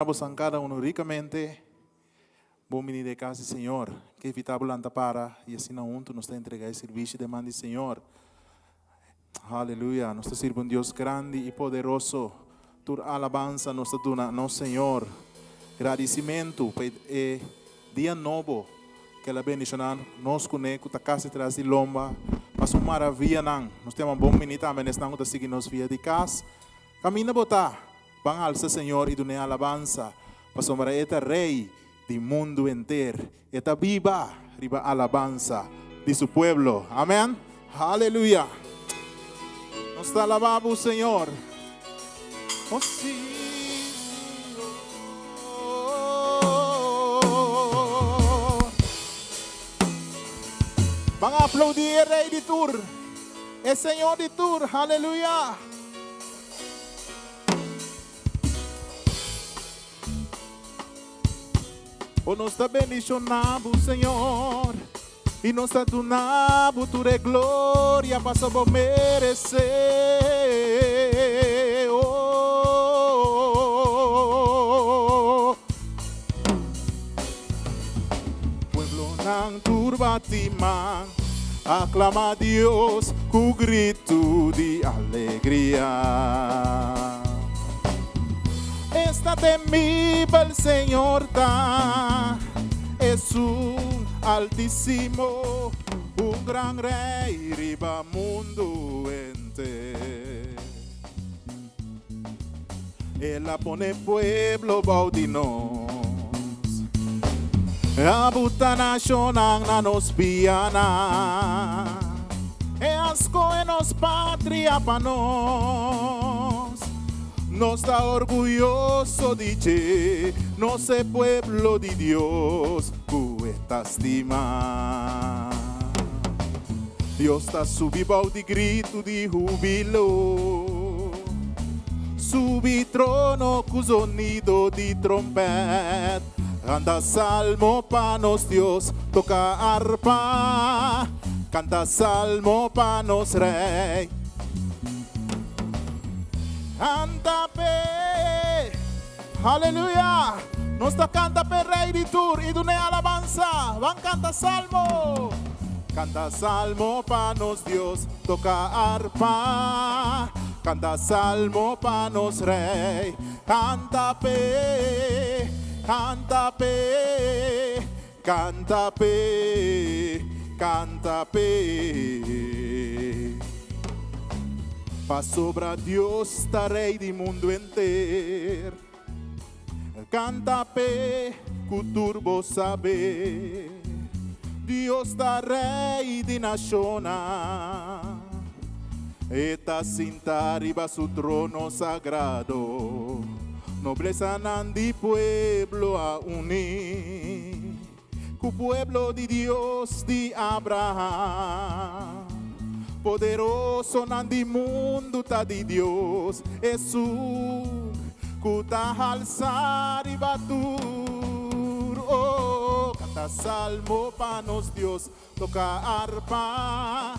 Vamos a cada uno ricamente. Bom menino de casa, Senhor. Que evitável anda para e assim não tu nos está entregar esse serviço de mande, Senhor. Aleluia. Nós te sirvo um Deus grande e poderoso. Tua alabança nos dá, no Senhor. Agradecimento por dia novo que ela bendicionar nos conecta a casa traz de lomba. Mas uma maravilha não. Nós temos um bom menino também, nós estamos seguindo nos via de casa. Camina botar. Van alza, Senhor, e dune alabanza. Pasomara eta rey del mundo entero. Eta viva, riba alabanza de su pueblo. Amén. Aleluya. Nos alabamos, Señor. Oh, sí. Van a aplaudir el rey de Tur. El Señor de Tur. Aleluya. O nos está bendicionando, Senhor, e nos está donando tua glória para só merecer. Oh. Pueblo não turba timão, aclama a Deus com grito de alegria. Está temible, Señor, es un altísimo, un gran rey, riba mundo entero. Él la pone pueblo baudinos, abuta nacional na nos piana, e asco en nos patria pa nos. No está orgulloso dice, no sé pueblo de Dios, cuesta estima. Dios está subido de grito de júbilo, subi trono con sonido de trompeta, canta salmo pa nos Dios, toca arpa, canta salmo pa nos rey. Canta pe, aleluya. Nos está canta pe rey de Tur y dune alabanza. Van canta salmo. Canta salmo pa nos Dios, toca arpa. Canta salmo pa nos rey. Canta pe, canta pe, canta pe, canta pe. Pa sobra Dios está rey del mundo entero. Canta pe, cuturbo sabe. Dios está rey de nacional. Eta cinta arriba su trono sagrado. Nobleza nandi pueblo a unir. Cu pueblo de Dios de Abraham. Poderoso nandi mundo tá de Deus, Jesus, cuta alçar e batur. Oh, canta salmo pa nos Deus, toca arpa,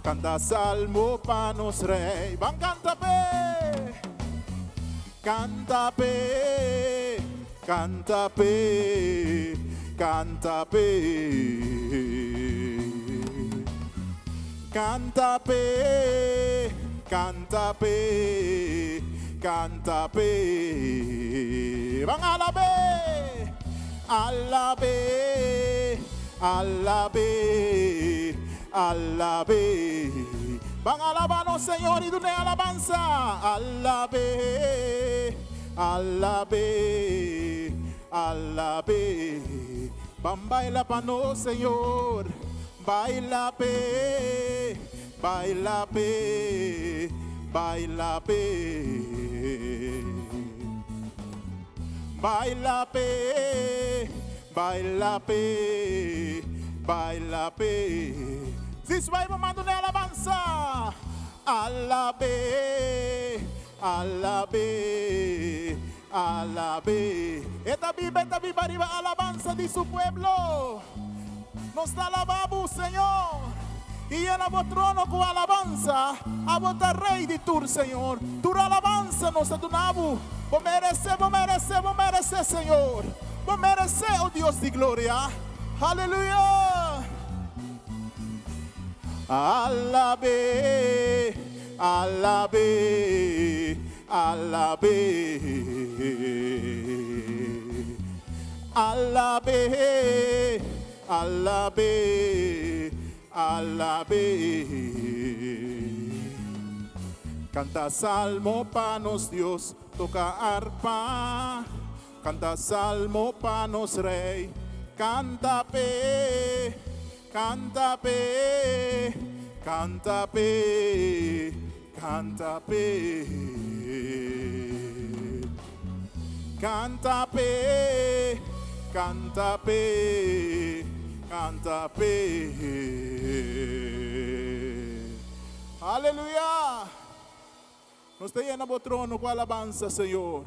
canta salmo pa nos rei. Van canta pe, canta pe, canta pe, canta pe. Canta pe, canta pe, canta pe. Van alabe, alabe, alabe, alabe. Van alabarnos, Señor, y dune alabanza. Alabe, alabe, alabe. Van baila pa no, Señor. Baila pe, baila pe, baila pe. Baila pe, baila pe, baila pe. This way mando ne alabanza. Alabe, alabe, alabe. Esta viva alabanza de su pueblo. Nos alabamos, Señor, Y llena vuestro trono con alabanza a vuestro Rey de Tur, Señor. Tu alabanza nos ha donado. Vos mereces, Señor. Vos mereces, oh Dios de gloria. Aleluya. Alabe, alabe, alabe. Alabe, alabe, alabe. Canta salmo panos Dios, toca arpa. Canta salmo panos Rey, canta pe, canta pe, canta pe, canta pe. Canta pe, canta pe, canta pe. Aleluya. Nos te llena o trono com alabanza, Senhor.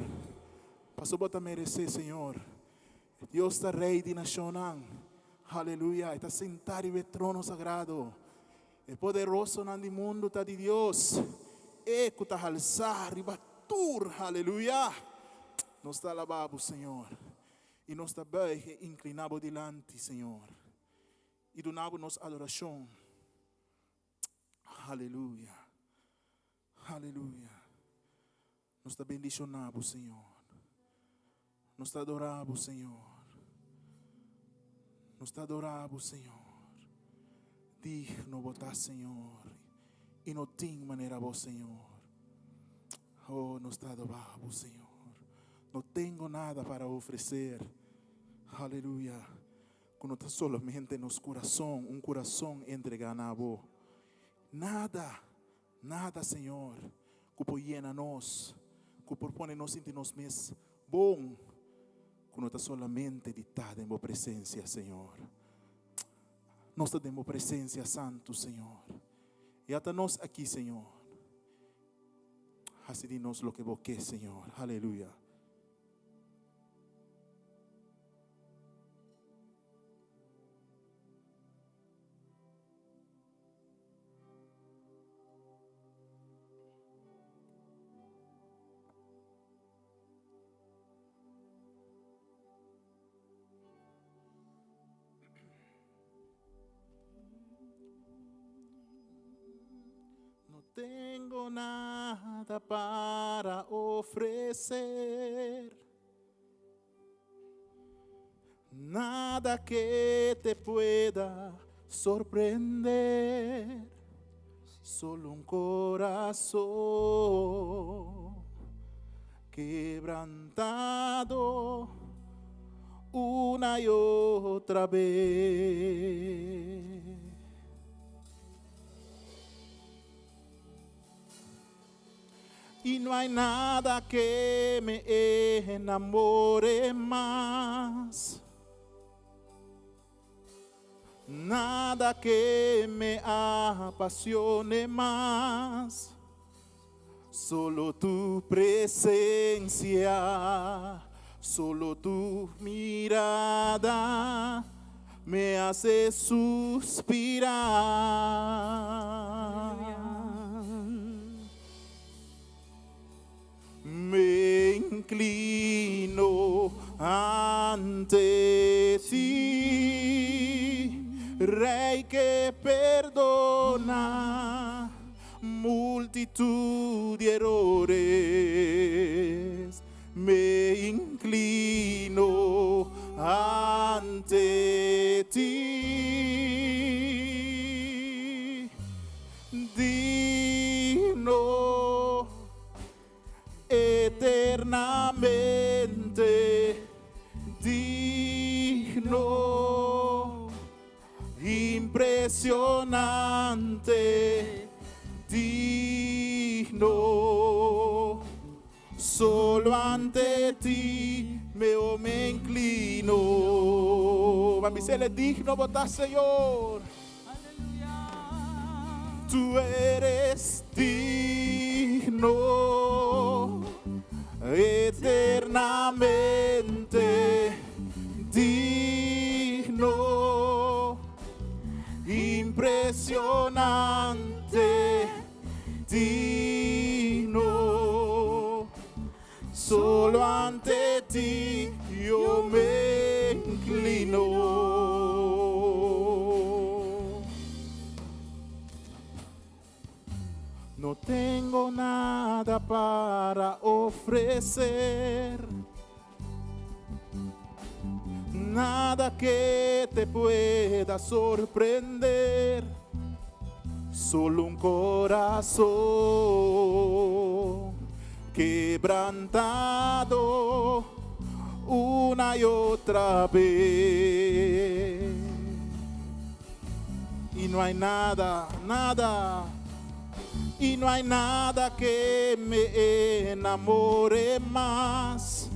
Passo bota merecer, Senhor. Deus está Rei de nação. Aleluia. Está sentado em trono sagrado. É poderoso no mundo está de Deus. Eco está alçar e batur. Aleluia. Nos está alabado, Senhor. E nos está bem inclinado delante, Senhor. E donamos nos adoração. Aleluia. Aleluia. Nos está bendicionado, Senhor. Nos está adorado, Senhor. Nos está adorado, Senhor. Digno botar, Senhor. E não tem maneira, vos, Senhor. Oh, nos está adorado, Senhor. Não tenho nada para oferecer. Aleluia. Quando está solamente nos coração, coração entregado a vos. Nada, nada, Senhor, que llena nós, que propõe nos sentir-nos mais bom, quando está solamente ditado em vossa presença, Senhor. Nós estamos em vossa presença, Santo, Senhor. E até nós aqui, Senhor. Haz-nos o que vos quer, Senhor. Aleluia. Tengo nada para ofrecer, nada que te pueda sorprender, solo un corazón quebrantado una y otra vez. Y no hay nada que me enamore más, nada que me apasione más, solo tu presencia, solo tu mirada me hace suspirar. Me inclino ante ti, Rey que perdona multitud de errores. Me inclino ante ti, digno eternamente, digno, impresionante, digno, solo ante ti me inclino. Vamos a ser digno, votar, Señor. Tú eres digno, eternamente digno, impresionante. tengo nada para ofrecer, nada que te pueda sorprender, solo un corazón quebrantado una y otra vez. Y no hay nada, y no hay nada que me enamore más,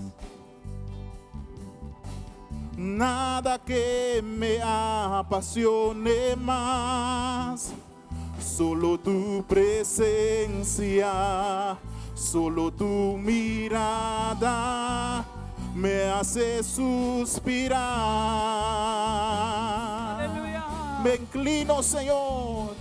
nada que me apasione más, solo tu presencia, solo tu mirada me hace suspirar. Aleluya. Me inclino, Señor,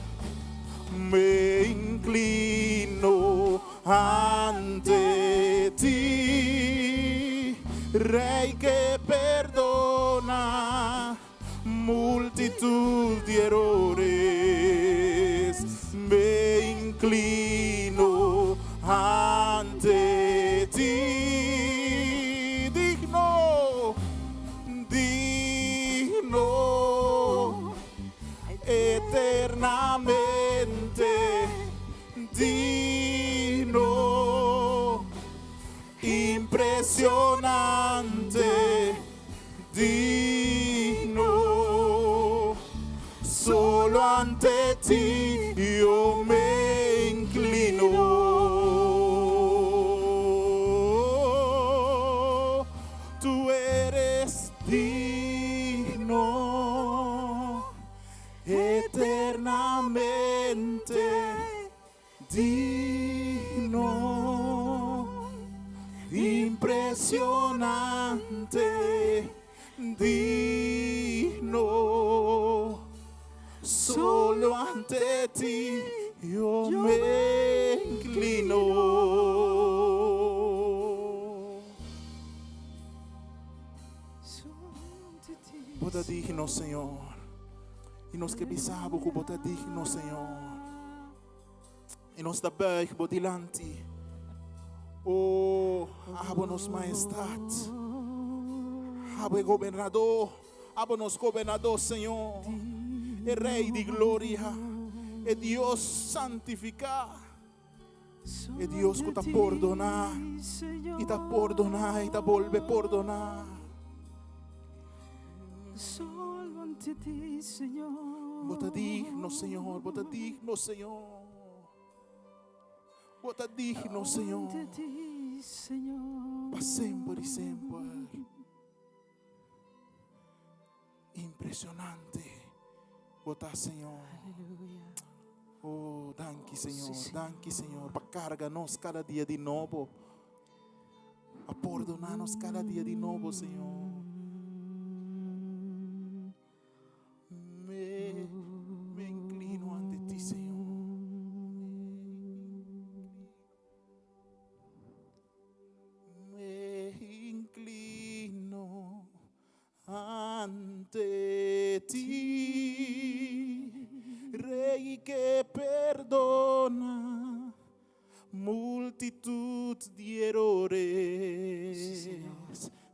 me inclino ante ti, Rey que perdona multitud de errores. Me inclino ante ti, digno, eternamente digno, impresionante, digno, solo ante ti yo me inclino. Tú eres digno, eternamente digno, impresionante, digno, solo ante ti yo me inclino. Bota digno, Senhor. E nós que bisabo que bota digno, Senhor. E nós da buig botilante. Oh, abo-nos majestade. Abo governador. Abo-nos governador, Senhor. E Rei de glória. E Deus santificar. E Deus que te perdonar. E te perdonar. E te volve perdonar. Solo ante ti, Señor. Bota digno, Senhor. Bota digno, Senhor. Bota digno, Senhor. Ante ti, Señor. Para sempre e sempre. Impressionante. Bota, Senhor. Aleluya. Oh, danke, Senhor. Sim, Senhor. Danke, Senhor. Para carregar-nos cada dia de novo. A perdonar-nos cada dia de novo, Senhor. Me inclino ante ti, Senhor. Me inclino ante ti, Rey que perdona multitud de errores.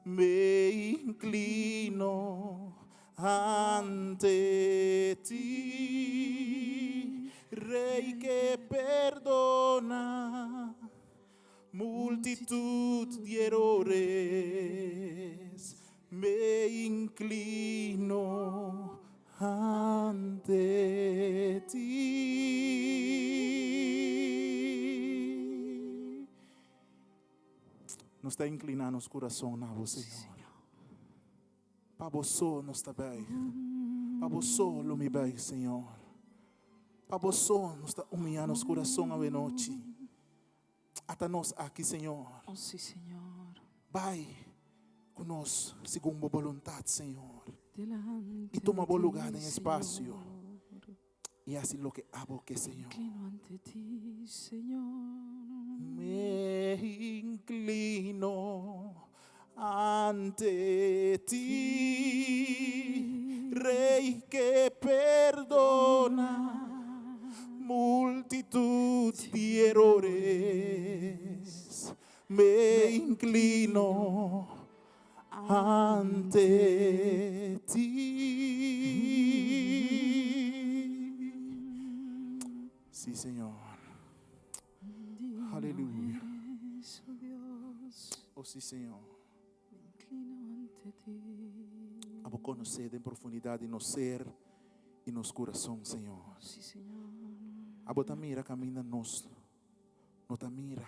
Me inclino ante ti, Rey que perdona multitud de errores. Me inclino ante ti. Nos está inclinando os corações a você, Senhor. Para você nós está bem. Para você lo me bem, Senhor. Para você nós está humilhando os corações a noite. Até nós aqui, Senhor. Oh, sí, Señor. Vai conosco segundo a vontade, Senhor. Delante E toma de bom ti, lugar em espaço. Señor. E assim lo que abo que, Senhor. Inclino ante ti, Señor. Me inclino ante ti, Rey que perdona multitud de errores. ante ti. Sí, Señor. Aleluya. Eres, oh Dios, Oh, sí, Señor. me inclino ante ti. Abo conocer en profundidad en nuestro ser y nuestro corazón, Señor. Sí, Señor. Abo ta mira, camina nos. No ta mira.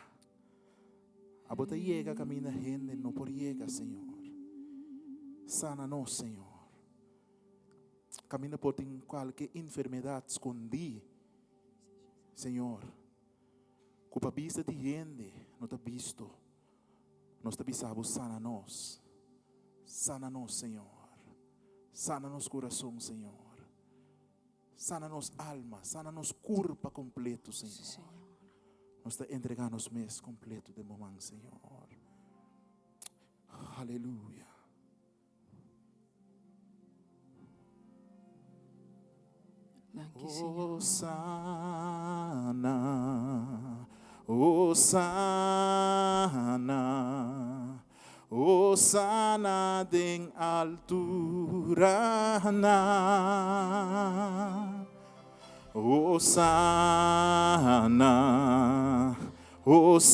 Abo ta llega, camina gente, no por llega, Señor. Sana-nos, Señor. Camina por cualquier enfermedad escondida, Señor. Cupa vista de gente, no te ha visto. Nos te bisamos, sana-nos. Sana-nos, Señor. Sana-nos corazón, Señor. Sana-nos alma, sana-nos cuerpo completo, Sí, Señor. Señor. Nos te entregamos mes completo de momento, Señor. Aleluya. Danke, Señor. Hosanna, Hosanna, Hosanna en altura. Hosanna, Hosanna,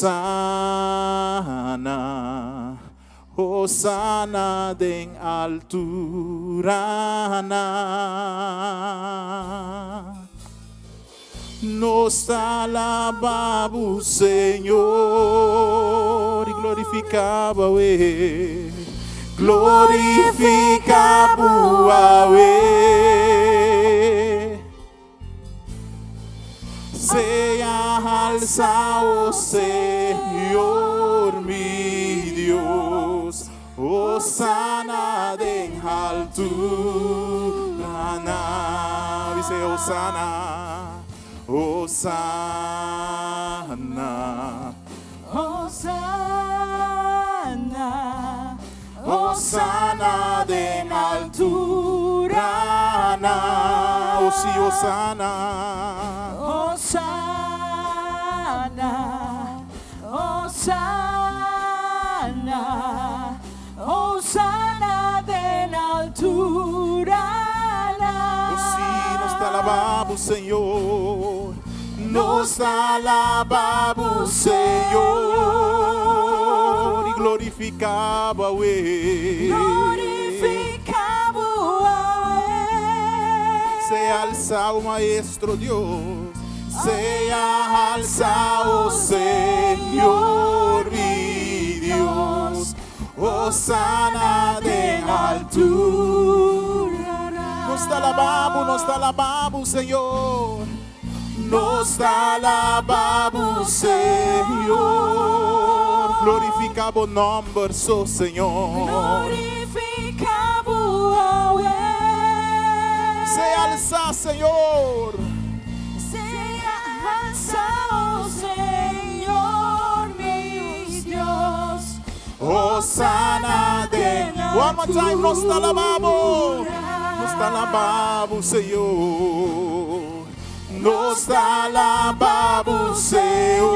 Hosanna en altura. Nos alabamos, Señor, y glorificamos, glorificamos, sea alzado, Señor, mi Dios, Hosanna en altura. Dice Hosanna, Hosanna, Hosanna, Hosanna en altura. Oh sí, Hosanna. Hosanna, Hosanna, Hosanna en altura. Oh sí, nos te alabamos, Señor. Nos alabamos, Señor, y glorificamos, sea alzado, Maestro Dios, sea alzado, Señor, mi Dios, Hosanna en altura. Nos te alabamos, Señor. Nos alabamos, Señor. Glorificamos nombre, so Señor. Se alza, Señor. Señor, mi Dios. Hosanna de. One more time, nos alabamos. Nos alabamos, Señor. Nos alabamos, Señor.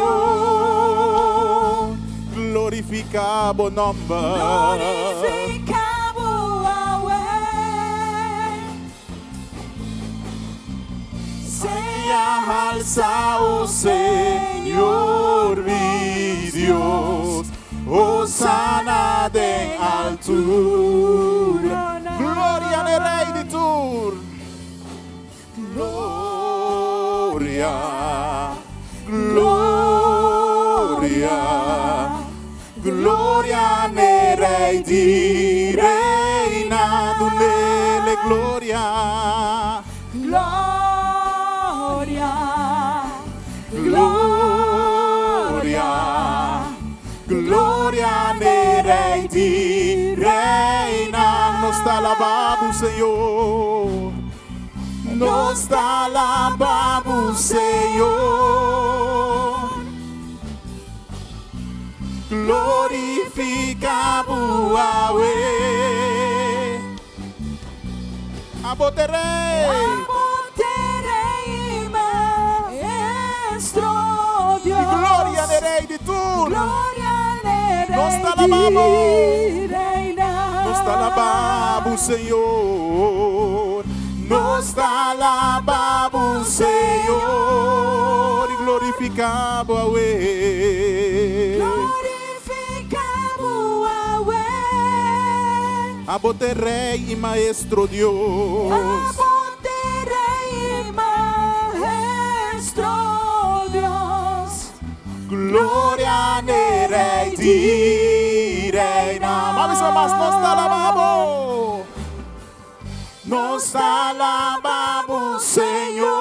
Glorificamos nombre. Sea alzado, Señor, mi Dios, Hosanna de altura. Gloria al Rey de Tur. Gloria, gloria, gloria al Rey di Reina, dunele gloria. Gloria, gloria al Rey di Reina. Nos alabamos, Señor. Nos alabamos, Señor. Glorificamos a Aboterrey. Gloria al Rey de Tur. Nos alabamos. Nos alabamos. Senhor. Nós te alabamos, Senhor, e glorificamos a Ele. Glorificamos a Ele. A bote Rei e Maestro Deus. Gloria ne Rei di reina. Vamos más, nos te alabamos. Nos te alabamos, Senhor.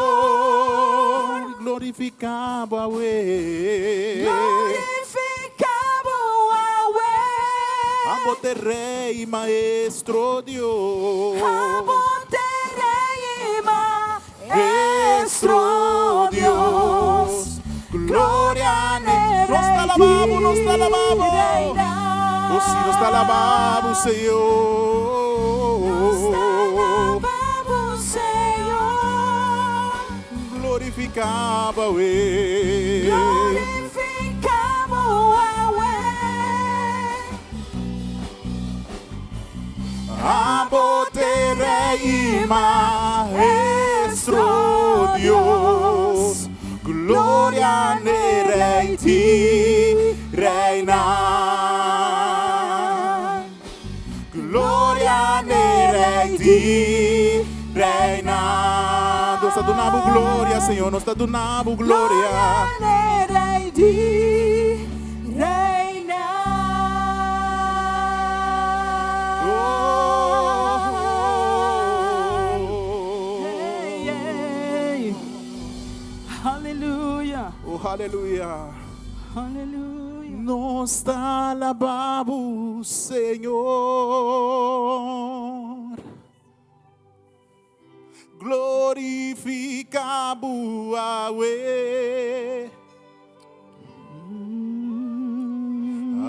Glorificamos a Ele. Glorificamos a Ele. Amo te Rei e Maestro Deus. Amo te Rei e Maestro Deus. Gloria ne. Nos te alabamos, nos te alabamos. Oh, sim, nos te alabamos, Senhor. Glorificamos a Ele. Glorificamos a Ele. Amo te Rei e Maestro Deus. Gloria ne Rei di reina. Gloria ne Rei di reina. Nós te donamos glória, Senhor. Nós te donamos glória. Glória Rei di reina. Hey, hey. Aleluia. Oh, aleluia. Aleluia. Nós te alabamos, Senhor. Glorificamos a Ele.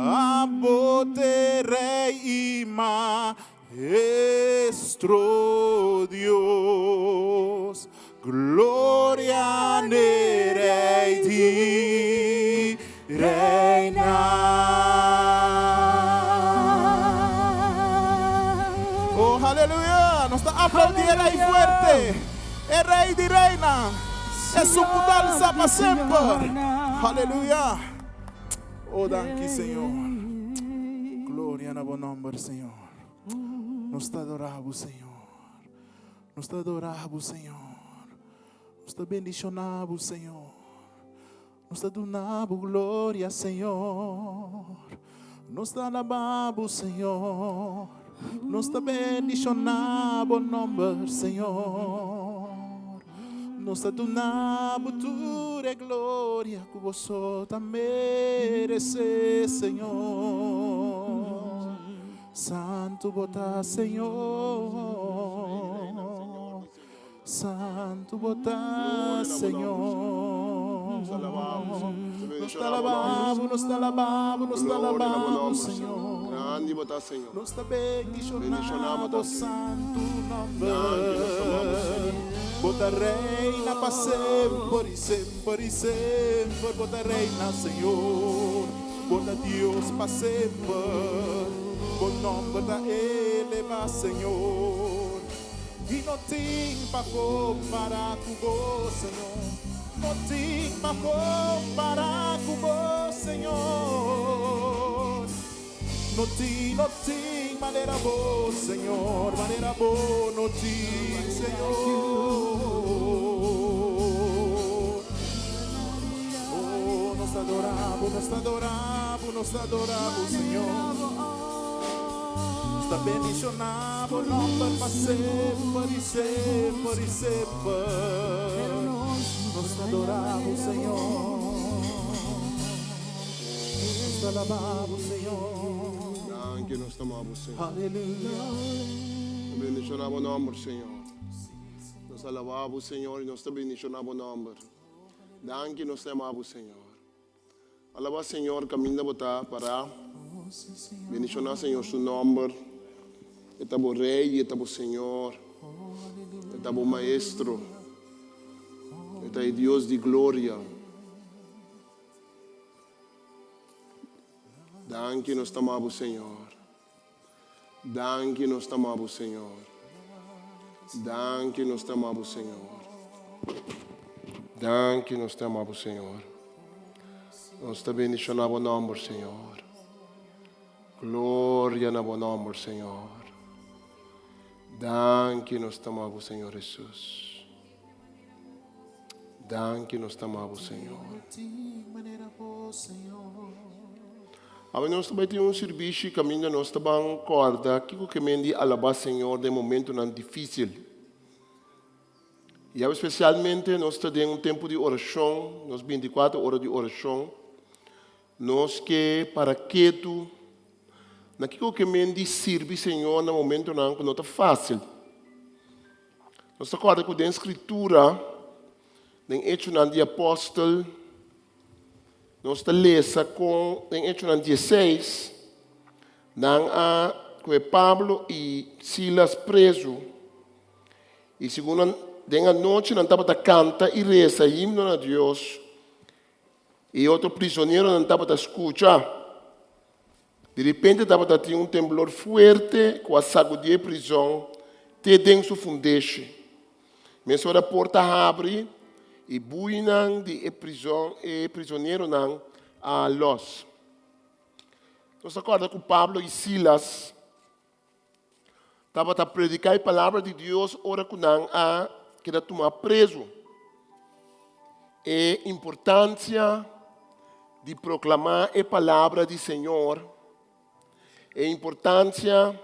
Amo te Rei e Maestro Deus. Glória ne Rei di reina. Oh, aleluia. Nos está aplaudiendo ahí fuerte. El Rey di reina. Es su mudanza para siempre. Aleluia. Oh, danke, Senhor. Glória no bom nome, Senhor. Nos te adoramos, Senhor. Nos te adoramos, Senhor. Nos te bendicionamos, Senhor. Nos te donamos glória, Senhor. Nos te alabamos, Senhor. Nos te bendicionamos, nome, Senhor. Nos te donamos tua glória que você merece, Senhor. Santo bota, Senhor. Santo bota, Senhor. Nos te alabamos, nos te alabamos, nos te alabamos, Senhor. Grande bota, Senhor. Nos te bendicionamos, santo nome. Bota reina para sempre, sempre, sempre. Bota reina, Senhor. Bota Deus para sempre. Bom nome da eleva, Senhor. E não tem para comparar com você, Senhor. Não tem para comparar com você, Senhor. Não tem maneira boa, Senhor. Maneira boa, não tem, Senhor. Oh, nós te adoramos, nós te adoramos, nós te adoramos, Senhor. Nós te bendicionamos, nome para sempre, sempre, sempre. Nós te adoramos, Senhor. Nós te alabamos, Senhor. Anche nos amamos, Senhor. Aleluia. Bendicionamos o nome, Senhor. Nos alabamos, Senhor, e nos te bendicionamos o nome. Anche nos amamos, Senhor. Alaba, Senhor, caminho botar para bendicionar, Senhor, su nome. Etabo Rei, etabo Senhor. Etabo Maestro. Etabo Deus de glória. Anche nos amamos, Senhor. Danke nós te amamos, Senhor. Danke nós te amamos, Senhor. Danke nós te amamos, Senhor. Nós te bendicionamos o nome, Senhor. Glória no bom nome, Senhor. Danke nós te amamos, Senhor Jesus. Danke nós te amamos, Senhor. Agora nós também temos um serviço que ainda nós também corda que o que me diz alabar Senhor de momento não difícil. E especialmente nós temos um tempo de oração, nós 24 horas de oração, nós que para que tu naquilo que me diz serve Senhor no momento não está fácil. Nós acorda com a escritura, em Hechos de Apóstolo. Nós lemos com em Hechos 16, que Pablo e Silas presos. E segundo a noite, não estava canta e reza himno a Deus. E outro prisioneiro não estava escutar. De repente, estava tendo um temblor forte, com a sacudir a prisão, até dentro do fundeixe. Mas a porta abre. E buinang de prisioneiro não a los. Nós acorda com Pablo e Silas estava a predicar a palavra de Deus ora com não a que era tomar preso. E importância de proclamar a palavra do Senhor, a importância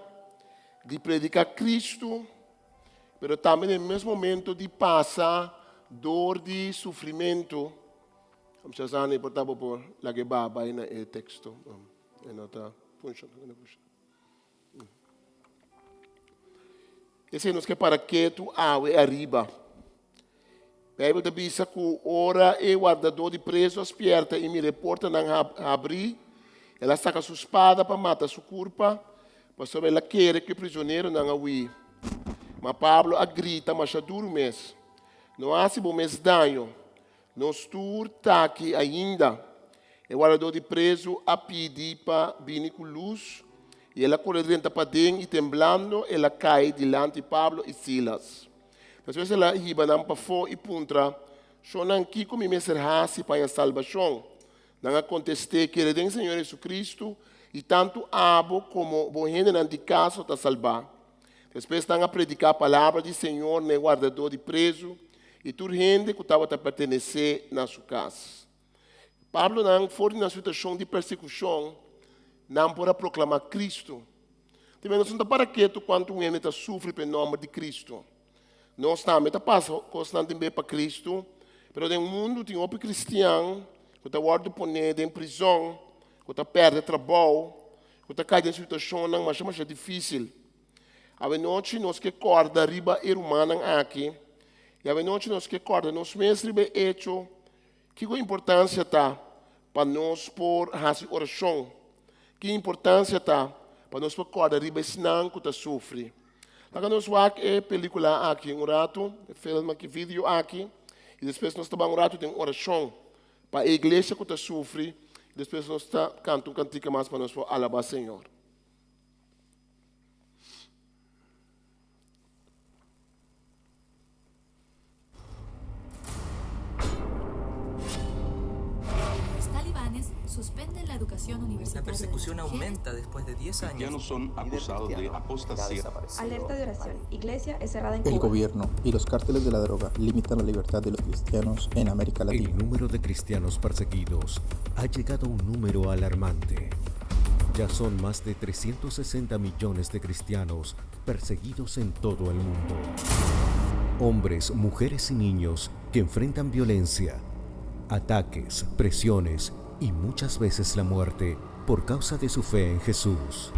de predicar Cristo, mas também no mesmo momento de passar dor de sofrimento. Vamos fazer a portava por la que baba aí no texto. Nota puxa. Esse nos que para que tu awe arriba. A Bíblia diz que ora e guardador de preso aspierta e me reporta não abrir. Ela saca sua espada para matar sua culpa, mas sobre ela quer que o prisioneiro não awe. Mas Pablo grita, mas é duro mesmo. Não há se bom mês danho. Nós está aqui ainda. O guardador de preso a pedir para vir com luz. E ela corre dentro para dentro e temblando, ela cai diante de Pablo e Silas. Às vezes ela riba não para fora e puntra. Só não aqui como me serrasse para a salvação. Não acontece que ele Senhor Jesus Cristo e tanto abo como bom gente não de caso está salvar. Depois estão a predicar a palavra do Senhor no guardador de preso. E toda gente que estava a pertencer na sua casa. Pablo não foi na situação de persecução, não para proclamar Cristo. Também não está para que quando um gente sofre pelo nome de Cristo. Nós também passamos constantemente para Cristo, mas no mundo tem outro cristiano que está guardado poner em prisão, que está perde trabalho, que está caindo em situação mas é difícil. A noite nós que corda riba e humana aqui. E a noite nós que acorda, nós mesmos bem hecho, que importância está para nós por fazer oração, que importância está para nós por acordar riba senão que está sofre. Agora nós vamos a película aqui um rato, filme aqui, vídeo aqui, e depois nós estamos um rato de oração para a igreja que está sofre, e depois nós cantamos um cantiga mais para nós for alabar Senhor. Suspenden la educación La universitaria. persecución aumenta después de 10 años. Cristianos son acusados de apostasía. Alerta de oración. Iglesia es cerrada en El Cuba. gobierno y los cárteles de la droga limitan la libertad de los cristianos en América Latina. El número de cristianos perseguidos ha llegado a un número alarmante. Ya son más de 360 millones de cristianos perseguidos en todo el mundo. Hombres, mujeres y niños que enfrentan violencia, ataques, presiones y muchas veces la muerte por causa de su fe en Jesús.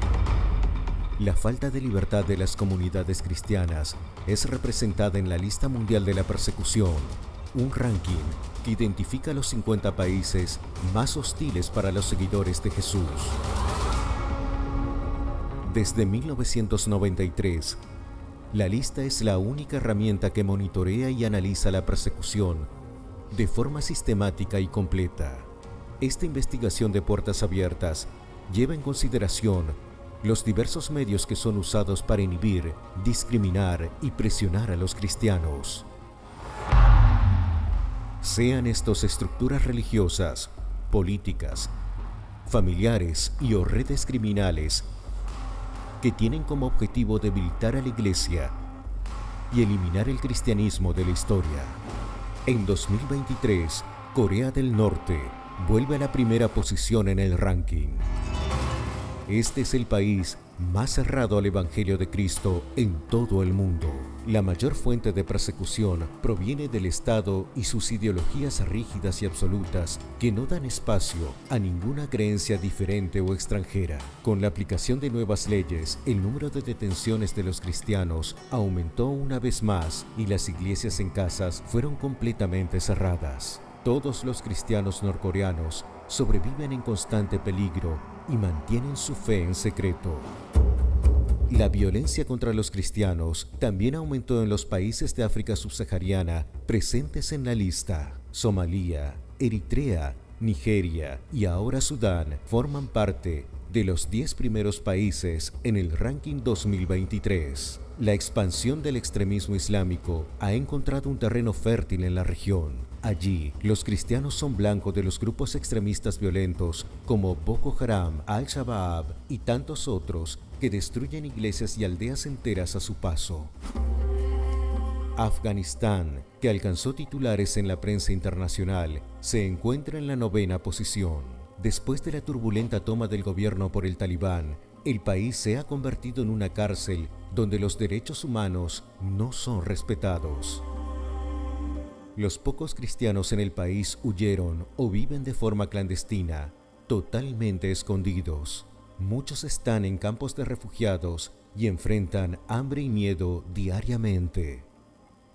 La falta de libertad de las comunidades cristianas es representada en la lista mundial de la persecución, un ranking que identifica los 50 países más hostiles para los seguidores de Jesús. Desde 1993, la lista es la única herramienta que monitorea y analiza la persecución de forma sistemática y completa. Esta investigación de puertas abiertas lleva en consideración los diversos medios que son usados para inhibir, discriminar y presionar a los cristianos. Sean estos estructuras religiosas, políticas, familiares y o redes criminales que tienen como objetivo debilitar a la Iglesia y eliminar el cristianismo de la historia. En 2023, Corea del Norte vuelve a la primera posición en el ranking. Este es el país más cerrado al Evangelio de Cristo en todo el mundo. La mayor fuente de persecución proviene del Estado y sus ideologías rígidas y absolutas que no dan espacio a ninguna creencia diferente o extranjera. Con la aplicación de nuevas leyes, el número de detenciones de los cristianos aumentó una vez más y las iglesias en casas fueron completamente cerradas. Todos los cristianos norcoreanos sobreviven en constante peligro y mantienen su fe en secreto. La violencia contra los cristianos también aumentó en los países de África subsahariana presentes en la lista. Somalia, Eritrea, Nigeria y ahora Sudán forman parte de los 10 primeros países en el ranking 2023. La expansión del extremismo islámico ha encontrado un terreno fértil en la región. Allí, los cristianos son blanco de los grupos extremistas violentos como Boko Haram, Al-Shabaab y tantos otros que destruyen iglesias y aldeas enteras a su paso. Afganistán, que alcanzó titulares en la prensa internacional, se encuentra en la 9ª posición. Después de la turbulenta toma del gobierno por el Talibán, el país se ha convertido en una cárcel donde los derechos humanos no son respetados. Los pocos cristianos en el país huyeron o viven de forma clandestina, totalmente escondidos. Muchos están en campos de refugiados y enfrentan hambre y miedo diariamente.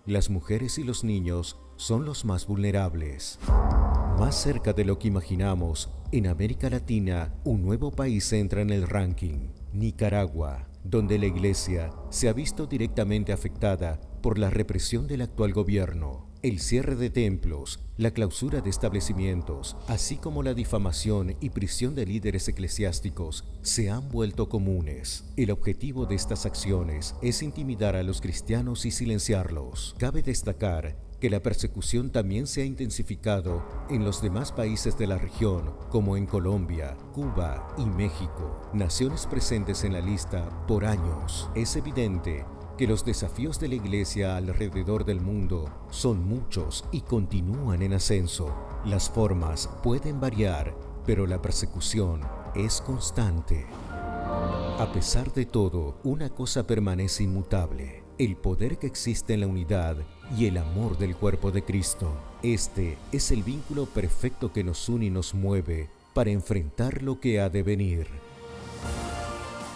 Las mujeres y los niños son los más vulnerables. Más cerca de lo que imaginamos, en América Latina, un nuevo país entra en el ranking, Nicaragua, donde la Iglesia se ha visto directamente afectada por la represión del actual gobierno. El cierre de templos, la clausura de establecimientos, así como la difamación y prisión de líderes eclesiásticos se han vuelto comunes. El objetivo de estas acciones es intimidar a los cristianos y silenciarlos. Cabe destacar que la persecución también se ha intensificado en los demás países de la región, como en Colombia, Cuba y México, naciones presentes en la lista por años. Es evidente que los desafíos de la Iglesia alrededor del mundo son muchos y continúan en ascenso. Las formas pueden variar, pero la persecución es constante. A pesar de todo, una cosa permanece inmutable: el poder que existe en la unidad y el amor del cuerpo de Cristo. Este es el vínculo perfecto que nos une y nos mueve para enfrentar lo que ha de venir.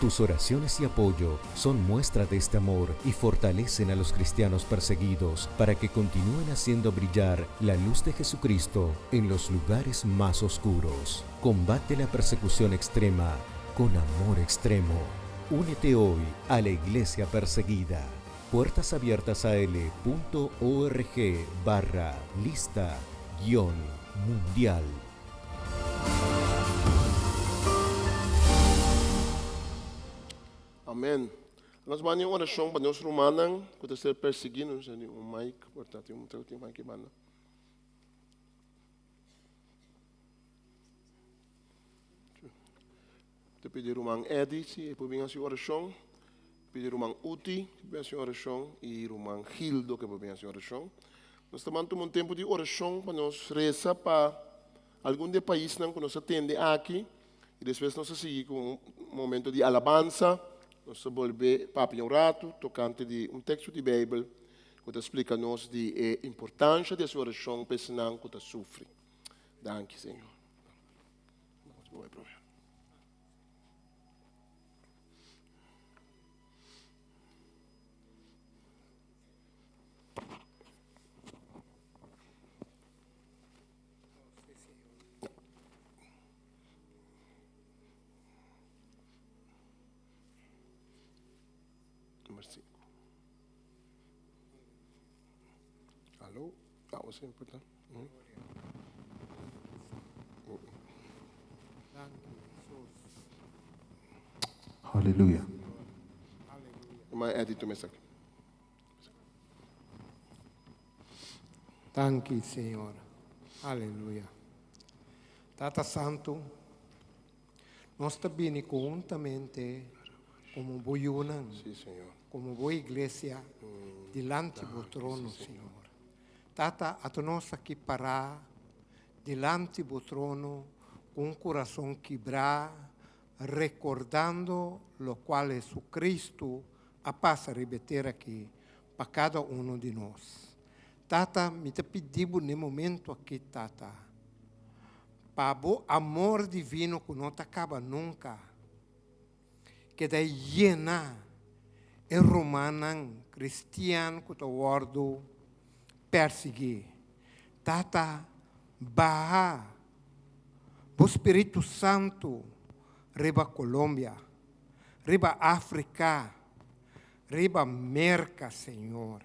Tus oraciones y apoyo son muestra de este amor y fortalecen a los cristianos perseguidos para que continúen haciendo brillar la luz de Jesucristo en los lugares más oscuros. Combate la persecución extrema con amor extremo. Únete hoy a la Iglesia Perseguida. Puertas abiertas al.org/lista-mundial. Amém. Nós vamos em oração para nós romanos, para ser perseguidos, mic, portanto, tem mic banda. Te pedir irmão Eddie, se pode vir a sua oração. Pedir irmão Uti, que vem a sua oração, e irmão Hildo, que pode vir a sua oração. Nós estamos tomando um tempo de oração para nós rezar para algum de países que nos atende aqui, e depois nós seguir com um momento de alabança. Nós volver para um rato, tocante de texto de Bíblia, que explica-nos a importância da sua oração para os não que sofrem. Danke, Senhor. Número 5. Alô? Ah, você é importante. Aleluia. Mas é dito mesmo. Thank you, Senhor. Aleluia. Tata Santo, nós também juntamente como boiunan, Sim, Senhor. como boa igreja, delante do trono, Senhor. Tata, a nós aqui parar, delante do trono, com um coração quebrar, recordando o qual Jesucristo a passa a repetir aqui para cada um de nós. Tata, me te pedimos no momento aqui, Tata, para o amor divino que não acaba nunca, que daí llena e romanan cristiano que o wordo perseguir. Tata, baha o Espírito Santo riba Colômbia, riba África, riba América, Senhor.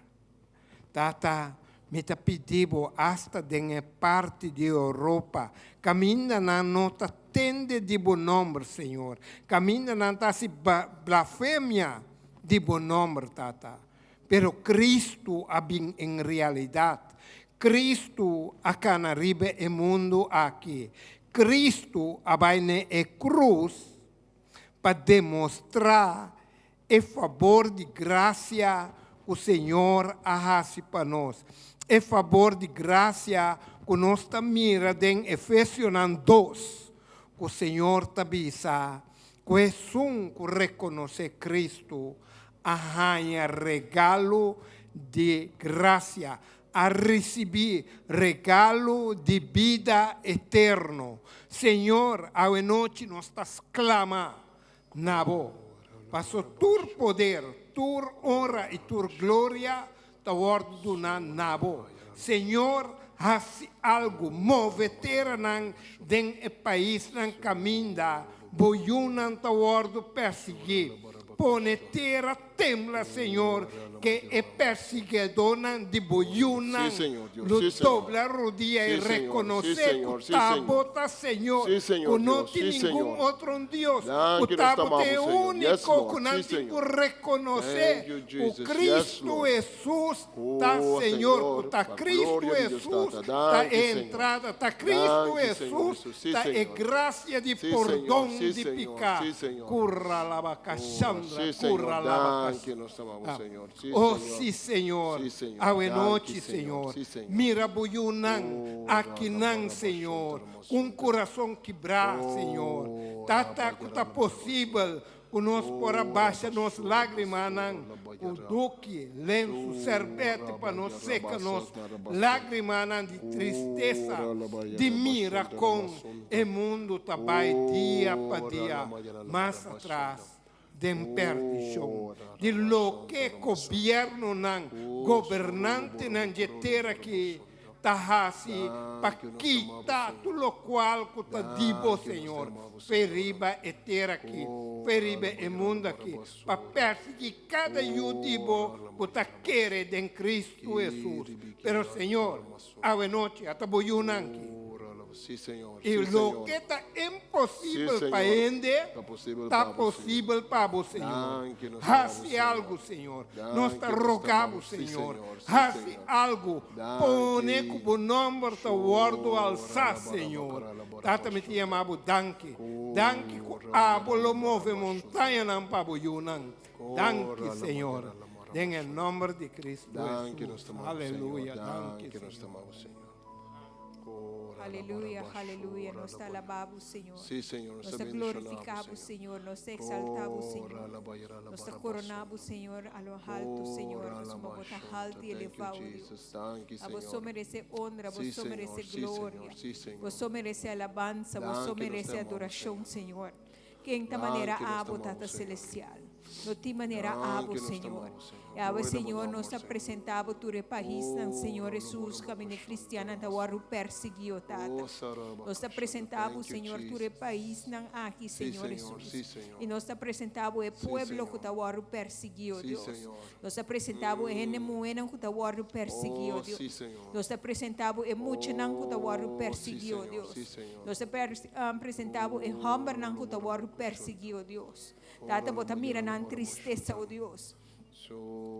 Tata, me te pedivo hasta de parte de Europa, caminha na nota tende de bom nome, Senhor. Caminha na tasi blasfêmia de bom nome, Tata. Pero Cristo abin em realidade. Cristo acá na riba e mundo aqui. Cristo abaine e cruz para demonstrar o favor de graça o Senhor arrase para nós. É favor de graça que nós mira em Efésios 2, que o Senhor tabisa, que é que reconhecer Cristo, arranha regalo de graça, a receber regalo de vida eterno. Senhor, a noite nós estamos clamando, nabo, passou tur poder, tur honra e tur glória, taward do nabo. Senhor, hasi algo, moveter nang den e país nang caminda, boyunan taward perseguir. Pone terra tembla, Senhor, que é perseguidor de boyunan. Sí, Señor Dios. Lo Sí, Señor. dobla rodilla Sí, y Señor. reconocer Sí, Señor. que Sí, Señor. tabota, Señor, Sí, Señor que no Dios. tiene Sí, ningún Señor. otro Dios. Thank Que you, nos tabote amamos, Señor. único, Yes, que Lord. no Sí, tiene Señor. reconocer Thank you, que Jesus. Cristo Yes, Jesús Oh, está, Señor, Señor, que está la Cristo gloria de Dios Jesús, está. está Thank you, Señor. entrada, está Cristo Thank you, Señor Jesús, Jesús. Sí, está Señor. gracia de Sí, perdón Señor. Sí, de Señor. picar. Sí, Señor. Curra la vaca, Chandra, Sí, Señor. curra la vaca. Thank you, nos amamos, Señor. Sí, Oh, Señor. sí, Señor. Sí, Señor. A Thank noite, you, Senhor. Sí, Señor. Mira buyunan, Oh, aquinan, Senhor. Um coração quebrar, Oh, Senhor. Tata, que está possível. O nosso por abaixo, nos lágrimas, o duque, lenço, serpete, para nos secar, nos lágrimas de tristeza, de mira com o mundo tabai dia para dia, mais atrás. Den perdição, de lo que governo nan, governante nan de ter aqui, tahasi, para quitar tudo o qual que está dibo, Senhor, feriba e ter aqui, feriba e mundo aqui, para perseguir cada judibo que está querendo em Cristo Jesus. Pero, Senhor, a noite, até boiunan aqui. Sí, Señor. E Sí, lo Señor. que está impossível Sí, para Senhor. ele, Está possível está para você. possível para você, Senhor. Thank you, nós Faça amamos, algo, Senhor. Thank Nós you, te nós rogamos, amamos. Sí, Senhor. Senhor. Sí, Faça Senhor. algo. Thank Põe you. com o nome do wordo alçar, Bora, Senhor. bora, bora, Tata me te amava, danke. Danke, abo lo move montanha não para boiunan. Danke, Senhor. Em nome de Cristo Thank you, nós Jesus. te amamos, Aleluia. Senhor. Danke, Thank you, nós te Senhor. amamos, Senhor. Aleluia, aleluia. Nós te alabamos, Senhor. Sí, Señor. Nós te glorificamos, Senhor. Nós te exaltamos, Senhor. Nós te coronamos, Senhor, a lo alto, Senhor. Nós somos botar alto e elevado, Deus. A você merece honra, você merece glória. Você merece alabança, você merece adoração, Senhor. Que em ta maneira a botata celestial. No ti maneira abo, Senhor. E abo, Senhor, nós apresentava tu país, Senhor Jesus, caminho cristiano, da waru persegui, Tata. Nós apresentava, Senhor, tu país, não aqui, Senhor Jesus. E nós apresentava o pueblo que da waru persegui, Deus. Nós apresentava o enemoena que da waru persegui, Deus. Nós apresentava o muchanan que da waru persegui, Deus. Nós apresentava o hamber nan que da waru persegui, Deus. Tata, bota mira na tristeza, oh Deus.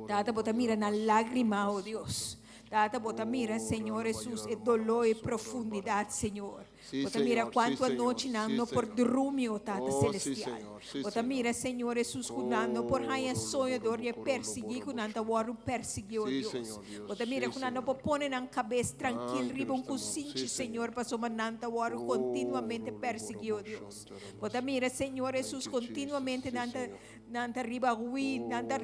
Tata, bota mira na lágrima, oh Deus. Tata, bota mira, Senhor Jesus, e dolor e profundidade, Senhor. Bota mira quanto a noite não por dormir, Tata celestial. Bota mira, Senhor Jesus, cuidando por raia sonho dor e perseguir, cuidando o perseguir, oh Deus. Bota mira, cuidando por pôr na cabeça tranquilo, riba cocinche, Senhor, para somananta o aro continuamente perseguir, oh Deus. Bota mira, Senhor Jesus, continuamente nanta riba hui, nanta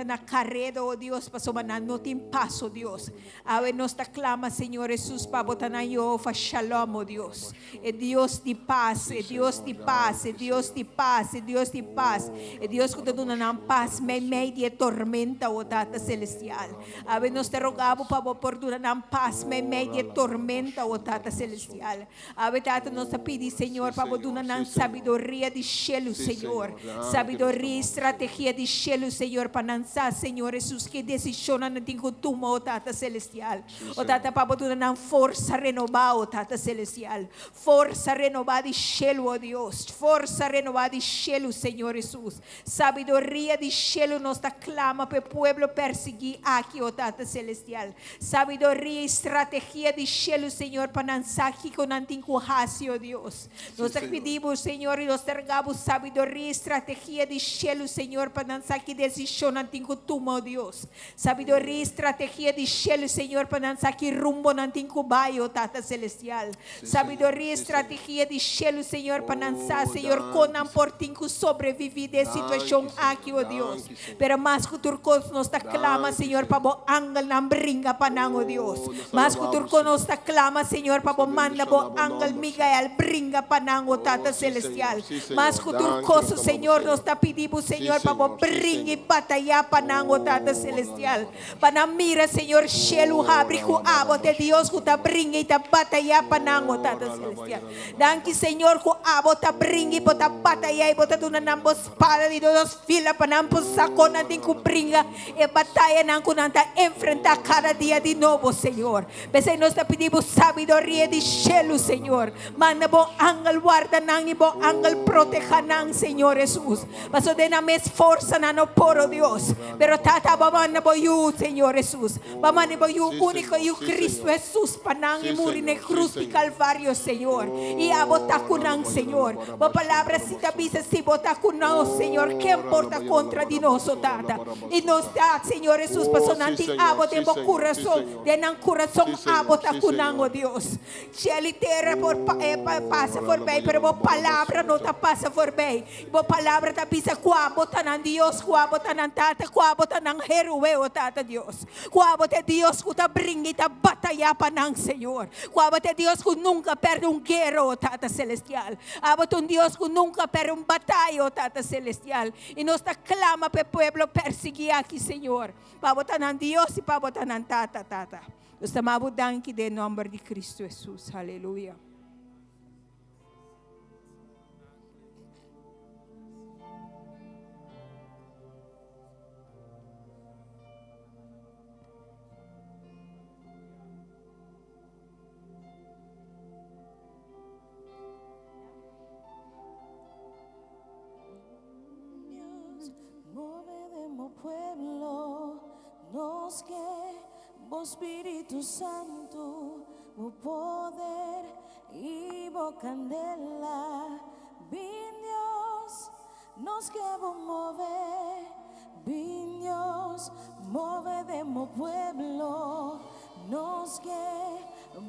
na carrera, oh Deus, para somananta no tem passo, oh Deus. Ave nos clama, Senhor Jesus, para botar na fa shalom, oh Deus. E Deus de paz, e Deus de paz, e Deus de paz, e Deus de paz. E Deus que te dá na paz, meio de tormenta, oh Tata celestial. Ave nos te rogavo para por dar na paz, meio de tormenta, oh Tata celestial. Ave Tata nos pedi, Senhor, para dar na sabedoria de cielo, Senhor. Sabedoria e estratégia de cielo, Senhor, para lançar, Senhor Jesus, que decisão não tem costume, oh Tata celestial. Oh Tata, para dar na força renovada, oh Tata celestial. Força renovada de cielo, oh Deus. Força renovada de cielo, Senhor Jesus. Sabedoria de cielo nos clama para o pueblo perseguir aqui, oh Tata celestial. Sabedoria e estratégia de cielo, Senhor, para lançar aqui com antigo racio, oh Deus. Nós pedimos, Senhor, e nós tergamos sabedoria e estratégia de cielo, Senhor, para lançar aqui decisão antigo tumo, oh Deus. Sabedoria e estratégia de cielo, Senhor, para lançar aqui rumbo antigo baio, oh Tata celestial. Sabedoria e estratégia de cielo, Senhor, para lançar, Senhor, com portinho sobreviver de situação aqui, oh Deus. Pero mais que turcos nos clama, Senhor, para o angel não brinca para oh Deus. Mais que turcos nos clama, Senhor, para o manda o angel Miguel brinca para oh Tata celestial. Mais que turcos, Senhor, nos pedimos, Senhor, para o brinque e batalhar para oh Tata celestial. Para mira, Senhor, cielo abre com abo de Deus que tá brinque e tá batalhar para oh Tata celestial. Danke, Senhor, que abo tá brinque e tá batalhar e bota tu na nambo espada de dos fila para nambo saco na din brinca e batalha na kunanta enfrentar cada dia de novo, Senhor. Mas nós te pedimos sabedoria de cielo, Senhor. Manda bom angel guarda nang e bom angel proteja nang, Senhor Jesus. Mas o de na mes força na no poro Deus. Pero tata bamana bo you, Senhor Jesus. Bamana bo you único you Cristo Jesus panang e muri na cruz de Calvário, Senhor. E abota kunang, Senhor. Bo palavra si tabisa si bota kunang, Senhor. Que importa contra di nosso tata. E nos dá, Senhor Jesus, pasonanti abo de bo coração, de nang coração abota kunang, oh Deus. Se a litera passa por bem, pero bo palavra não ta passa por bem. Bo palavra ta pisa qua bota nan Deus, qua bota nan tata, qua bota nan heroe, oh tata Deus. Qua bota Deus que ta brinca e ta batalha pa nang, Senhor. Qua bota Deus que nunca perde guerra, oh tata celestial. Abota Deus que nunca perde batalha, oh tata celestial. E nós ta clama para o pueblo perseguir aqui, Senhor. Pa bota nan Deus e pa bota nan tata. Nós estamos danke de nome de Cristo Jesus. Aleluia. Pueblo, nos que o Espíritu Santo, o poder y o candela, vin Dios, nos que mover, vin Dios, move de mo pueblo, nos que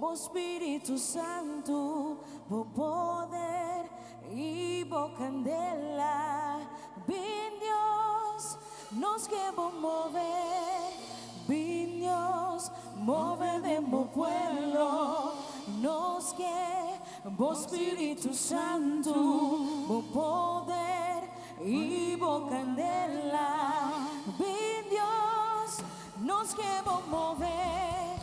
o Espíritu Santo, o poder y o candela, vin Dios, nos que mover, vin Dios, move de mo pueblo, nos que o Espíritu Santo, o poder y candela. Ven Dios, nos queremos mover.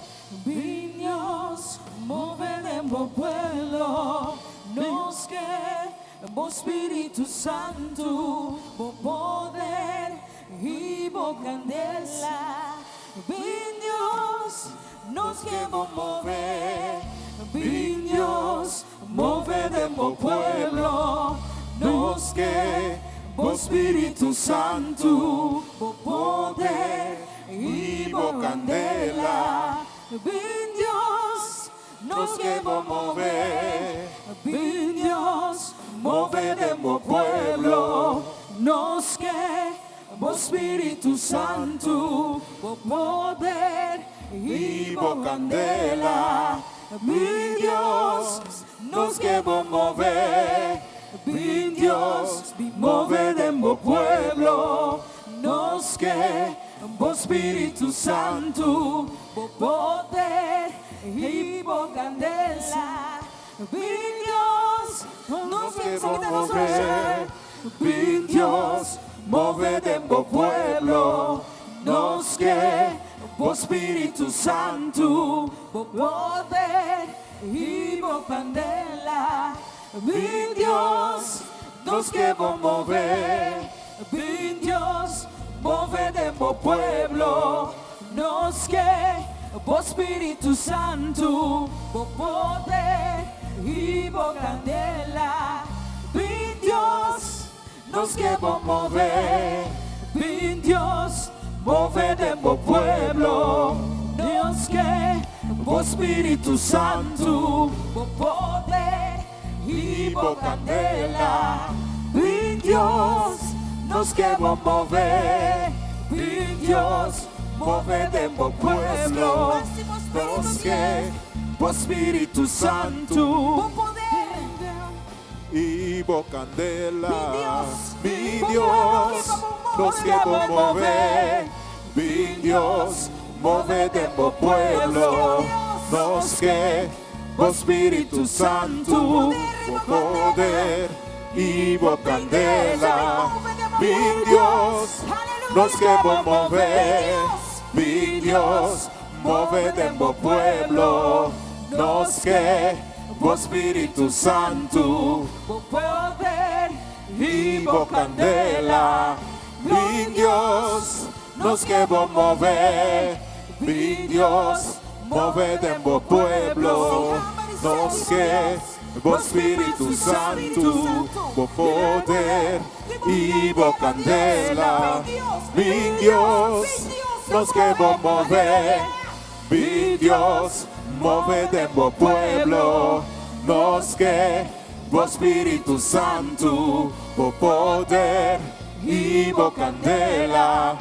Ven Dios, mover en mi pueblo. Nos queremos Espíritu Santo, poder y candela. Ven Dios, nos queremos mover. Ven Dios, mover en mi pueblo. Nos queremos Espíritu Santo, poder y candela. Ven Dios, nos queremos mover. Ven Dios, mover en mi pueblo. Nos queremos Espíritu Santo, poder y candela. Ven Dios, nos queremos mover. Ven Dios, mover en mi pueblo. Nos queremos Espíritu Santo, poder y candela. Ven Dios, nos queremos mover. Ven Dios, mover en mi pueblo. Nos queremos Espíritu Santo, poder y candela. Ven Dios, nos queremos mover. Ven Dios, mover en mi pueblo. Nos queremos Espíritu Santo, poder y candela. Ven Dios, nos queremos mover. Ven Dios, mover en mi pueblo. Nos queremos Espíritu Santo, poder y candela. Ven Dios, nos queremos mover. Ven Dios, mover en mi pueblo. Nos queremos Espíritu Santo, y candela. Mi Dios, nos queremos mover. Mi Dios, mover en mi pueblo. Nos queremos Espíritu Santo, poder y candela. Mi Dios, nos queremos mover. Mi Dios, mover en mi pueblo. Nos queremos Espíritu Santo, poder y candela. Mi Dios, nos queremos mover. Mi Dios, mover en mi pueblo. Nos queremos Espíritu Santo, poder y candela. Mi Dios, nos queremos mover. Mi Dios, mover en mi pueblo. Nos queremos Espíritu Santo, poder y candela.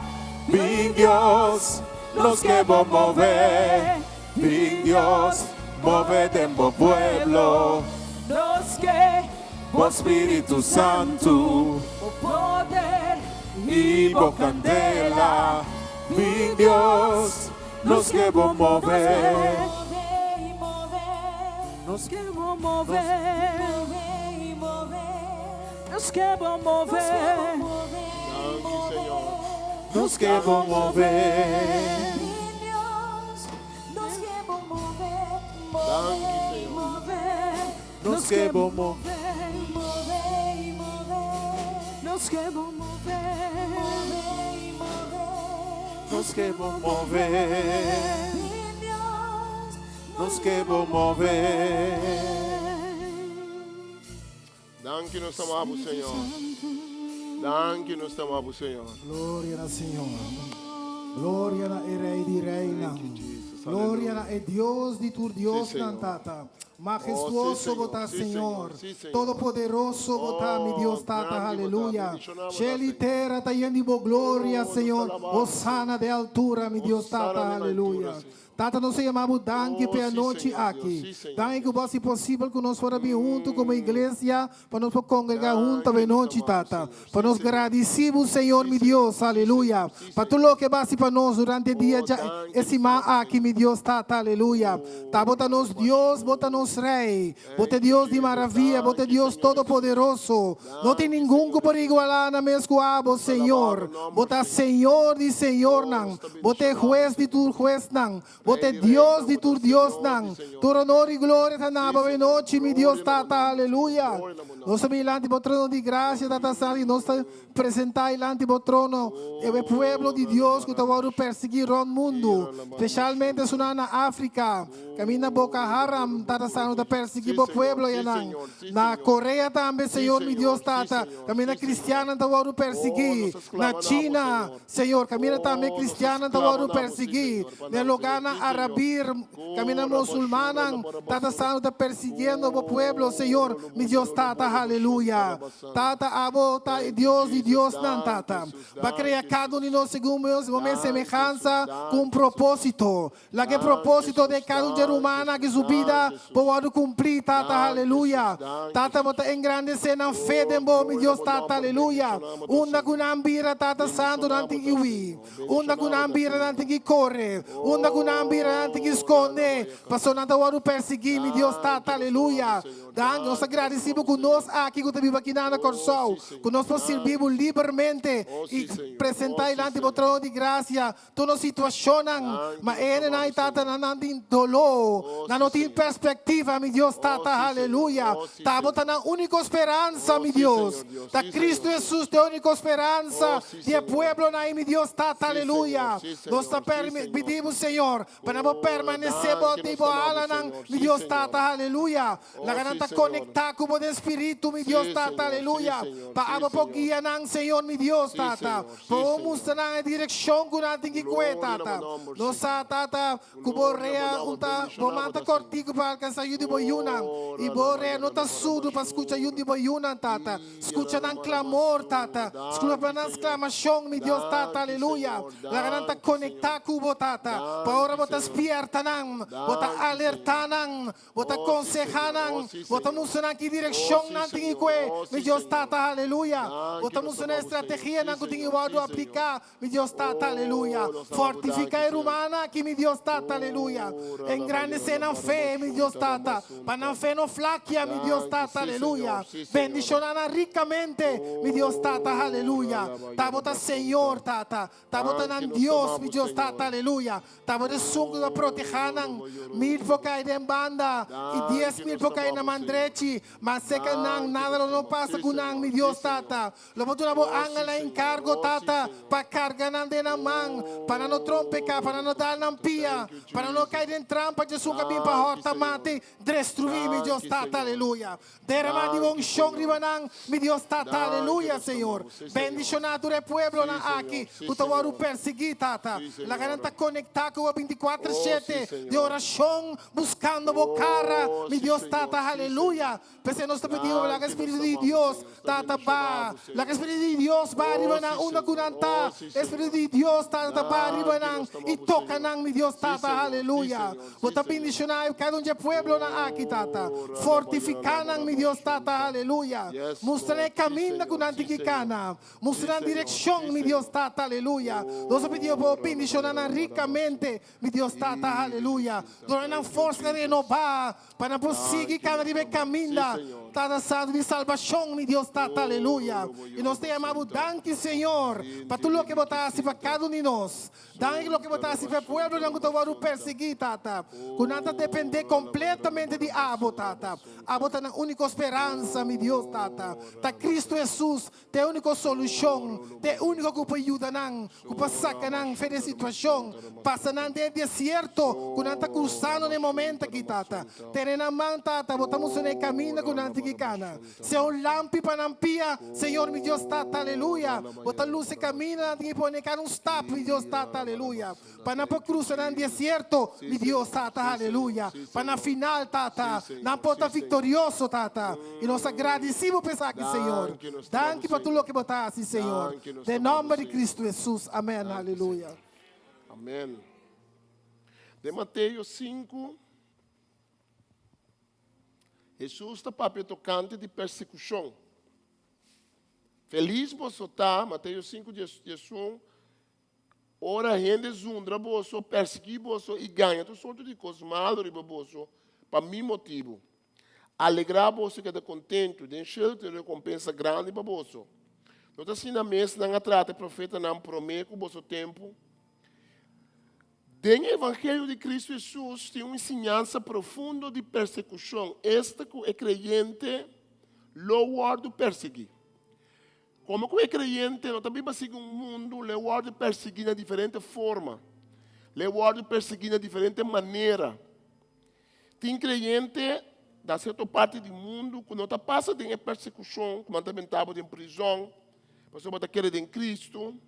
Mi Dios, nos queremos mover. Mi Dios, mover en mi pueblo. Nos queremos Espíritu Santo, poder y candela. Mi Dios, nos queremos mover. Nos queremos mover. Nos queremos mover. Nos queremos mover. Nos queremos mover. Nos queremos mover. Nos queremos mover. Nos queremos mover. Nos queremos mover. Danke nos amamos, Senhor. Danke nos amamos, Senhor. Gloria al Signore. Gloria al Re di Reina. Gloria al Dios di tu Dios cantata. Majestuoso vota, Señor. Todopoderoso vota, mi Dios tata, aleluya. Shelitera tayendibo gloria, Señor. Osana de altura, mi Dios tata, aleluya. Tata, nós chamamos danke pela noite aqui. Danke que vai ser possível que nós fora bem junto como igreja, para nós congregar junto a noite, Tata. Para nós agradecemos, Senhor, meu Deus, aleluia. Para tudo o que vai ser para nós durante o dia, esse mês aqui, meu Deus, Tata, aleluia. Tá, bota nós Deus, bota nós Deus Rei, você é Deus de maravilha, você é Deus todo-poderoso. Não tem ninguém que pode igualar na mesma abo, Senhor. Você é Senhor de Senhor, não. Você é juez de tu juez, não. Você é Deus de tu Deus, não. Tu honor e glória, tanaba, e noite, meu Deus, tata, aleluia. Nós estamos diante do trono de graça, tata, e nós estamos apresentar diante do trono o povo de Deus que está perseguir o mundo, especialmente na África. Camina Boko Haram, tata, está perseguir o povo, na Coreia também, Senhor, meu Deus, tata, camina cristiana, está perseguir. Na China, Senhor, camina também cristiana, está perseguir. Na Logana, Arabir, camina muçulmana, tata, está perseguindo o povo, Senhor, meu Deus, tata, aleluia. Tata, abo, Deus de Deus, não, tata. Vai criar cada um de nós segundo uma semelhança com propósito. Lá que propósito de cada um ser humano que subida pode cumprir, tata, aleluia. Tata, bota engrandecer na fé de bom, meu Deus, tata, aleluia. Unda com ambira, tata, santo, não tem que ir. Unda com ambira, não tem que correr. Unda com ambira, não tem que esconder. Passou nada o perseguir, meu Deus, tata, aleluia. Nós agradecemos com nós aqui, que estamos aqui na Corsol, que nós servimos livremente e apresentar diante do trono de graça toda a situação, mas ele não está em dolor, não tem perspectiva, meu Deus, tata, aleluia. Estamos na única esperança, meu Deus. Da Cristo Jesus, a única esperança de pueblo, meu Deus, tata, aleluia. Nós pedimos, Senhor, para permanecer botibo ala, meu Deus, tata, aleluia. La gananta conectar com o Espírito, meu Deus, tata, aleluia. Para po guia ng Senhor, meu Deus, tata. Para mostrar a direção que nós temos que ir, tata. Nós, tata, kuborea, unta, bomanta cortico para alcançar o de boyunan. E borea, não está surdo para escutar o de boyunan, tata. Escuta ng clamor, tata. Escuta para ng exclamação, meu Deus, tata, aleluia. La gananta conectar com o tata. Para bota espierta nang, bota alerta nang, bota aconsejar nang, bota mostrar que direção nós temos que ir, meu Deus, tata, aleluia. Botamos uma estratégia na que temos aplicar, meu Deus, tata, aleluia. Fortificar a humana que, meu Deus, tata, aleluia. Engrandecer na fé, meu Deus, tata. Para na fé não flaquear, meu Deus, tata, aleluia. Bendicionar ricamente, meu Deus, tata, aleluia. Tá bota Senhor, tata. Tá bota na Deus, meu Deus, tata, aleluia. Tá bota sungo da protejanan. 1000 focai de banda e 10,000 focai na mandrechi. Mas seca nang nada não passa com nang, meu Deus, tata. Lobo tu na bo angel na encargo, tata, para carga nang de na mang, para no trompe ka, para no dal ng pia, para no cair em trampa, Jesus ka bimpa horta mate, destruir, meu Deus, tata, aleluia. Derramar de bom chão ribanang, meu Deus, tata, aleluia, Senhor. Bendicionado é pueblo na aqui, que tu vai perseguir, tata. La garanta conectar com o 24/7 de oração, buscando o cara, meu Deus, tata, aleluia. Porque nós te pedimos, la Espírito de Deus, tata, ba. La Espírito de Deus, ba, arriba na una kunanta. Espírito de Deus, tata, ba, arriba nang, e toca nang, meu Deus, tata, aleluia. Bota bendicionar cada de pueblo na aqui, tata. Fortificar nang, meu Deus, tata, aleluia. Mostrar caminho com antiquicana. Mostrar direção, meu Deus, tata, aleluia. Nós pedimos bendicionar ricamente, meu Deus, tata, aleluia. Nós força renovar para prosseguir cada dia caminho. Tata santo de salvação, meu Deus, tata, aleluia. E nós te amamos, danke, Senhor, para tudo o que botasse para cada um de nós. Danke o que botasse para o povo que tu vai perseguir, tata. Que nada depende completamente de Abo, tata. Abo está na única esperança, meu Deus, tata. Ta Cristo Jesus, te única solução, te único que pode ajudar, que pode sacar da situação. Passa no deserto, que não está cruzando no momento aqui, tata. Tere na mão, tata, botamos no caminho que não está cana. Se un lampi panampia, Senhor, meu Deus, tata, aleluia. Bota luz e camina, tem que pôr um stop, meu Deus, tata, aleluia. Para não cruzar no deserto, meu Deus, tata, aleluia. Para na final, tata, não pode vitorioso, tata. E nós agradecemos por isso aqui, Senhor. Danke para tudo o que botasse, Senhor. Em nome de Cristo Jesus, amém, aleluia. Amém. De Mateus 5. Jesus está papel tocante de persecução. Feliz você está, Mateus 5, 11. Ora, gente zundra você, perseguir você e ganha. Tu sorte de coisas malas, você. para mim motivo. Alegrar você que está contente, de encher de recompensa grande para você. Não está assim na mesa, não trata o profeta, não promete com o vosso tempo. Dentro do Evangelho de Cristo Jesus tem uma ensinança profunda de persecução. Este que é crente, louvado perseguir. Como que é crente, não também vai seguir um mundo, louvado perseguir de diferente forma. Louvado perseguir de diferente maneira. Tem crente da certa parte do mundo, quando não passa de persecução, como também estava em prisão, a pessoa está querendo em Cristo.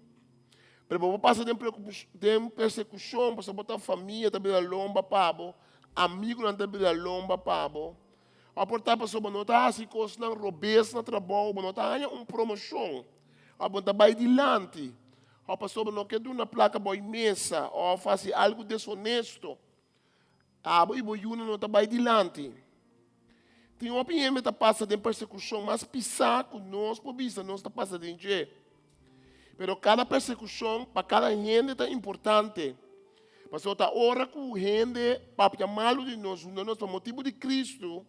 Mas você passa de persecução, você bota a família também a lomba pabo, amigo não também a lomba pabo. A porta a pessoa não está assim coisa não robês no trabalho, não está ganhando uma promoção. A porta vai adiante. A pessoa não quer dar uma placa boa mesa ou fazer algo desonesto. A boa não está vai adiante. Tem uma opinião que está passando de persecução, mas pisar com nós, por vista, nós está passando de jeito. Mas cada persecução, para cada gente, é importante. Mas outra hora que o gente, para chamá-lo de nós, por motivo de Cristo,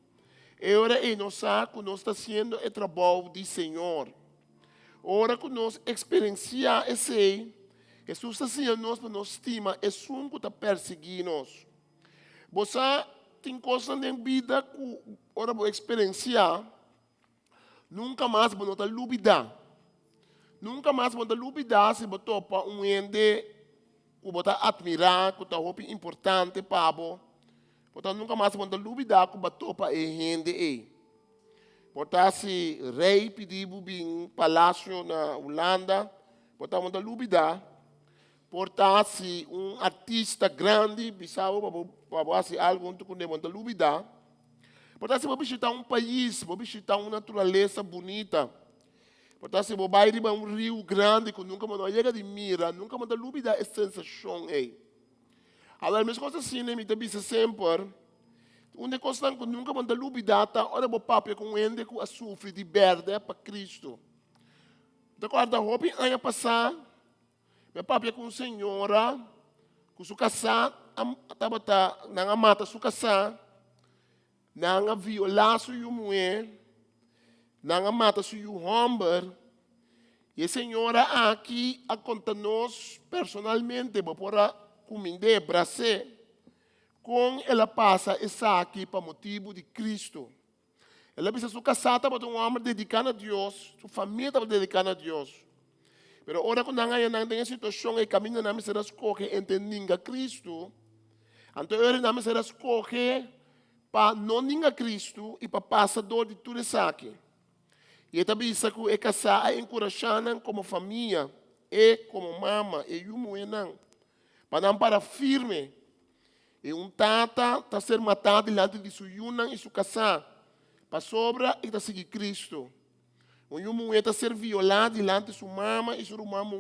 é hora que nós sabemos que nós estamos fazendo o trabalho do Senhor. Hora que nós experienciamos esse, Jesus está fazendo nós, para nós estima, é um que está perseguindo nós. Você tem coisas na vida que, ora, você experienciar, nunca mais você não duvidar. Nunca mais você duvidar se você topa ente que você admirar, que é importante para você. Você nunca mais você duvidar que você topa ente. Você se rei pediu um palácio na Holanda, você não duvidar. Você se artista grande, sabe, para fazer algo que você não duvidar. Você se visitar país, visitar uma natureza bonita. Portanto, se você vai a rio grande que nunca mais chega de mira, nunca mais dúvida a sensação aí. Agora, as coisas assim, me disse sempre, uma coisa que nunca mais dúvida, olha o papo com o ende que sofre de verde para Cristo. Então, quando a roupa ia passar, meu papo com a senhora, com sua casa, não mata sua casa, não violar sua mulher, não mata seu homem. E a senhora aqui a conta-nos personalmente para comida brasé com ela passa essa aqui para motivo de Cristo. Ela precisa sua casada para um homem dedicado a Deus, sua família para dedicada a Deus. Mas ora quando não tem situação e caminho na mesa escolhe entendendo Cristo, então ora na mesa escolhe para não ninguém Cristo e para passar dor de tudo isso aqui. E também isso que é casar, é encorajar como família, e como mama, e eu não. Para não parar firme. E tata está ser matado diante de sua yunang e sua casar. Para sobra, e está seguir Cristo. O está ser violado diante de sua mama e sua mama.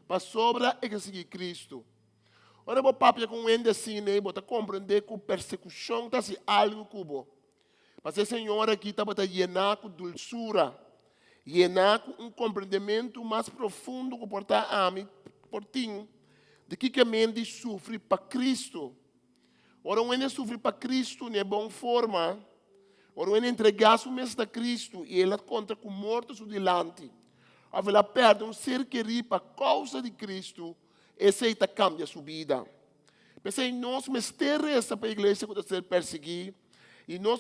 Para sobra, e está seguir Cristo. Ora, o papo com ele assim, né? Você compreender que a persecução está assim, algo cubo. Mas a senhora aqui está para llenar com dulçura, llenar com compreendimento mais profundo que portar a mim, por ti, de que a mente sofre para Cristo. Ora, o mente sofre para Cristo, não é boa forma. Ora, o mente entregar sua mente a Cristo e ela conta com mortos delante. Ela perde um ser querido para causa de Cristo, esse aí cambia sua vida. Pensei, nós me resta para a igreja que ser perseguida. E nós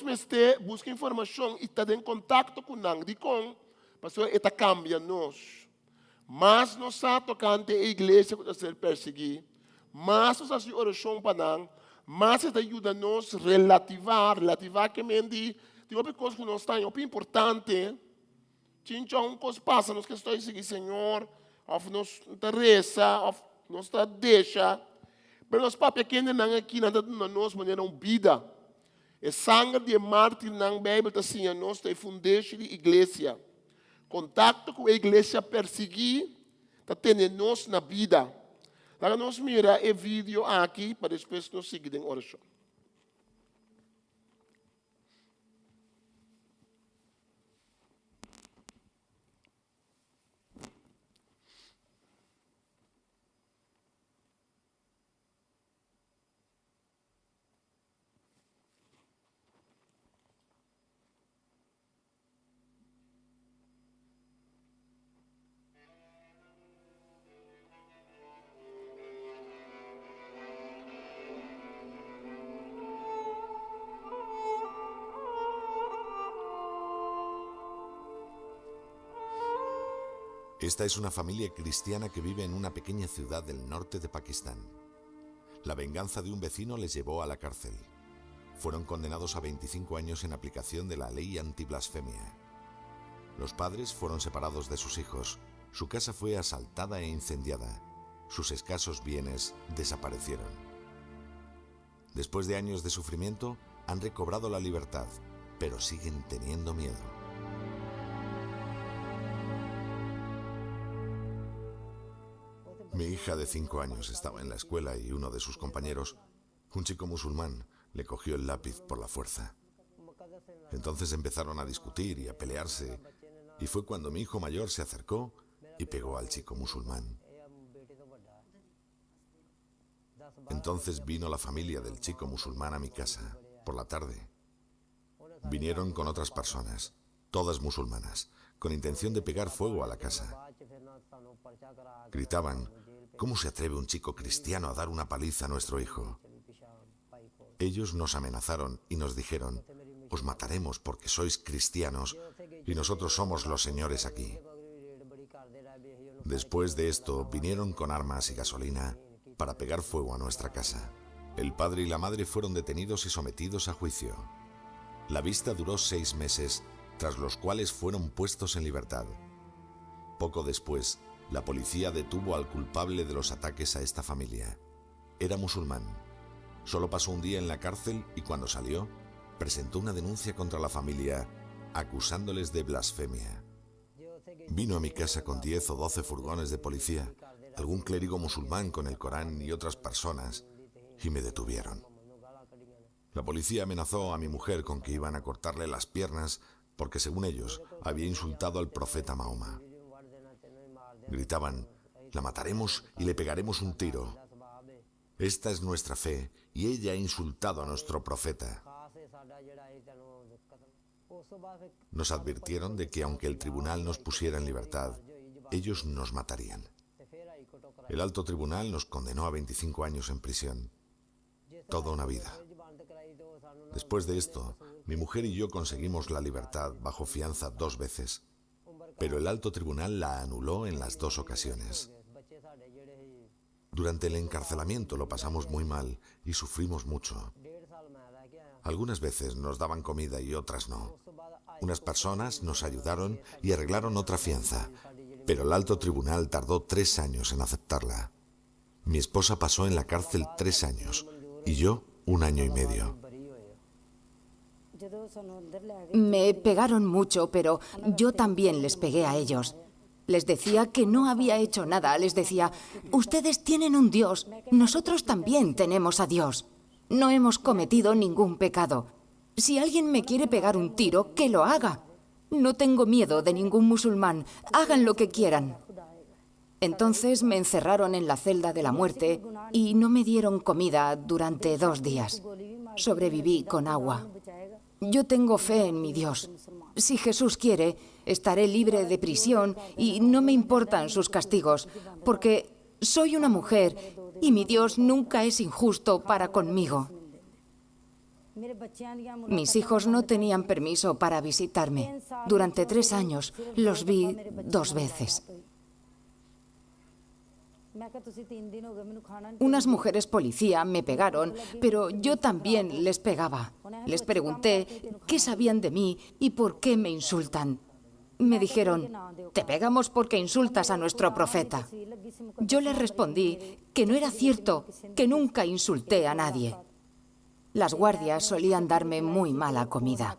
buscamos informação e está em contato com nós. De com, pastor, está cambiando nós. Mas nós estamos tocando a igreja que está ser perseguida. Mas nós estamos oração para nós. Mas está ajudando nós a relativar que mente. Tem uma coisa que nós estamos, é importante. Tinha uma coisa passa, nós que estamos seguindo Senhor, nos interessa, nos deixa. Mas nós papéis que não aqui, nada de nós, maneira uma vida. É sangue de mártir na Bíblia está assim, nós temos fundamento de igreja. Contato com a igreja perseguir, está tendo nós na vida. Agora nós mira o vídeo aqui, para depois nós seguir em oração. Esta es una familia cristiana que vive en una pequeña ciudad del norte de Pakistán. La venganza de un vecino les llevó a la cárcel. Fueron condenados a 25 años en aplicación de la ley antiblasfemia. Los padres fueron separados de sus hijos. Su casa fue asaltada e incendiada. Sus escasos bienes desaparecieron. Después de años de sufrimiento, han recobrado la libertad, pero siguen teniendo miedo. Mi hija de 5 años estaba en la escuela y uno de sus compañeros, un chico musulmán, le cogió el lápiz por la fuerza. Entonces empezaron a discutir y a pelearse, y fue cuando mi hijo mayor se acercó y pegó al chico musulmán. Entonces vino la familia del chico musulmán a mi casa, por la tarde. Vinieron con otras personas, todas musulmanas, con intención de pegar fuego a la casa. Gritaban: ¿cómo se atreve un chico cristiano a dar una paliza a nuestro hijo? Ellos nos amenazaron y nos dijeron: os mataremos porque sois cristianos y nosotros somos los señores aquí. Después de esto, vinieron con armas y gasolina para pegar fuego a nuestra casa. El padre y la madre fueron detenidos y sometidos a juicio. La vista duró 6 meses, tras los cuales fueron puestos en libertad. Poco después, la policía detuvo al culpable de los ataques a esta familia. Era musulmán. Solo pasó un día en la cárcel y cuando salió, presentó una denuncia contra la familia, acusándoles de blasfemia. Vino a mi casa con 10 o 12 furgones de policía, algún clérigo musulmán con el Corán y otras personas, y me detuvieron. La policía amenazó a mi mujer con que iban a cortarle las piernas porque, según ellos, había insultado al profeta Mahoma. Gritaban: la mataremos y le pegaremos un tiro. Esta es nuestra fe y ella ha insultado a nuestro profeta. Nos advirtieron de que aunque el tribunal nos pusiera en libertad, ellos nos matarían. El alto tribunal nos condenó a 25 años en prisión. Toda una vida. Después de esto, mi mujer y yo conseguimos la libertad bajo fianza 2 veces, pero el alto tribunal la anuló en las 2 ocasiones. Durante el encarcelamiento lo pasamos muy mal y sufrimos mucho. Algunas veces nos daban comida y otras no. Unas personas nos ayudaron y arreglaron otra fianza, pero el alto tribunal tardó 3 años en aceptarla. Mi esposa pasó en la cárcel 3 años y yo 1 año y medio. Me pegaron mucho, pero yo también les pegué a ellos. Les decía que no había hecho nada. Les decía: ustedes tienen un Dios, nosotros también tenemos a Dios. No hemos cometido ningún pecado. Si alguien me quiere pegar un tiro, que lo haga. No tengo miedo de ningún musulmán. Hagan lo que quieran. Entonces me encerraron en la celda de la muerte y no me dieron comida durante 2 días. Sobreviví con agua. Yo tengo fe en mi Dios. Si Jesús quiere, estaré libre de prisión y no me importan sus castigos, porque soy una mujer y mi Dios nunca es injusto para conmigo. Mis hijos no tenían permiso para visitarme. Durante 3 años los vi 2 veces. Unas mujeres policía me pegaron, pero yo también les pegaba. Les pregunté qué sabían de mí y por qué me insultan. Me dijeron: te pegamos porque insultas a nuestro profeta. Yo les respondí que no era cierto, que nunca insulté a nadie. Las guardias solían darme muy mala comida.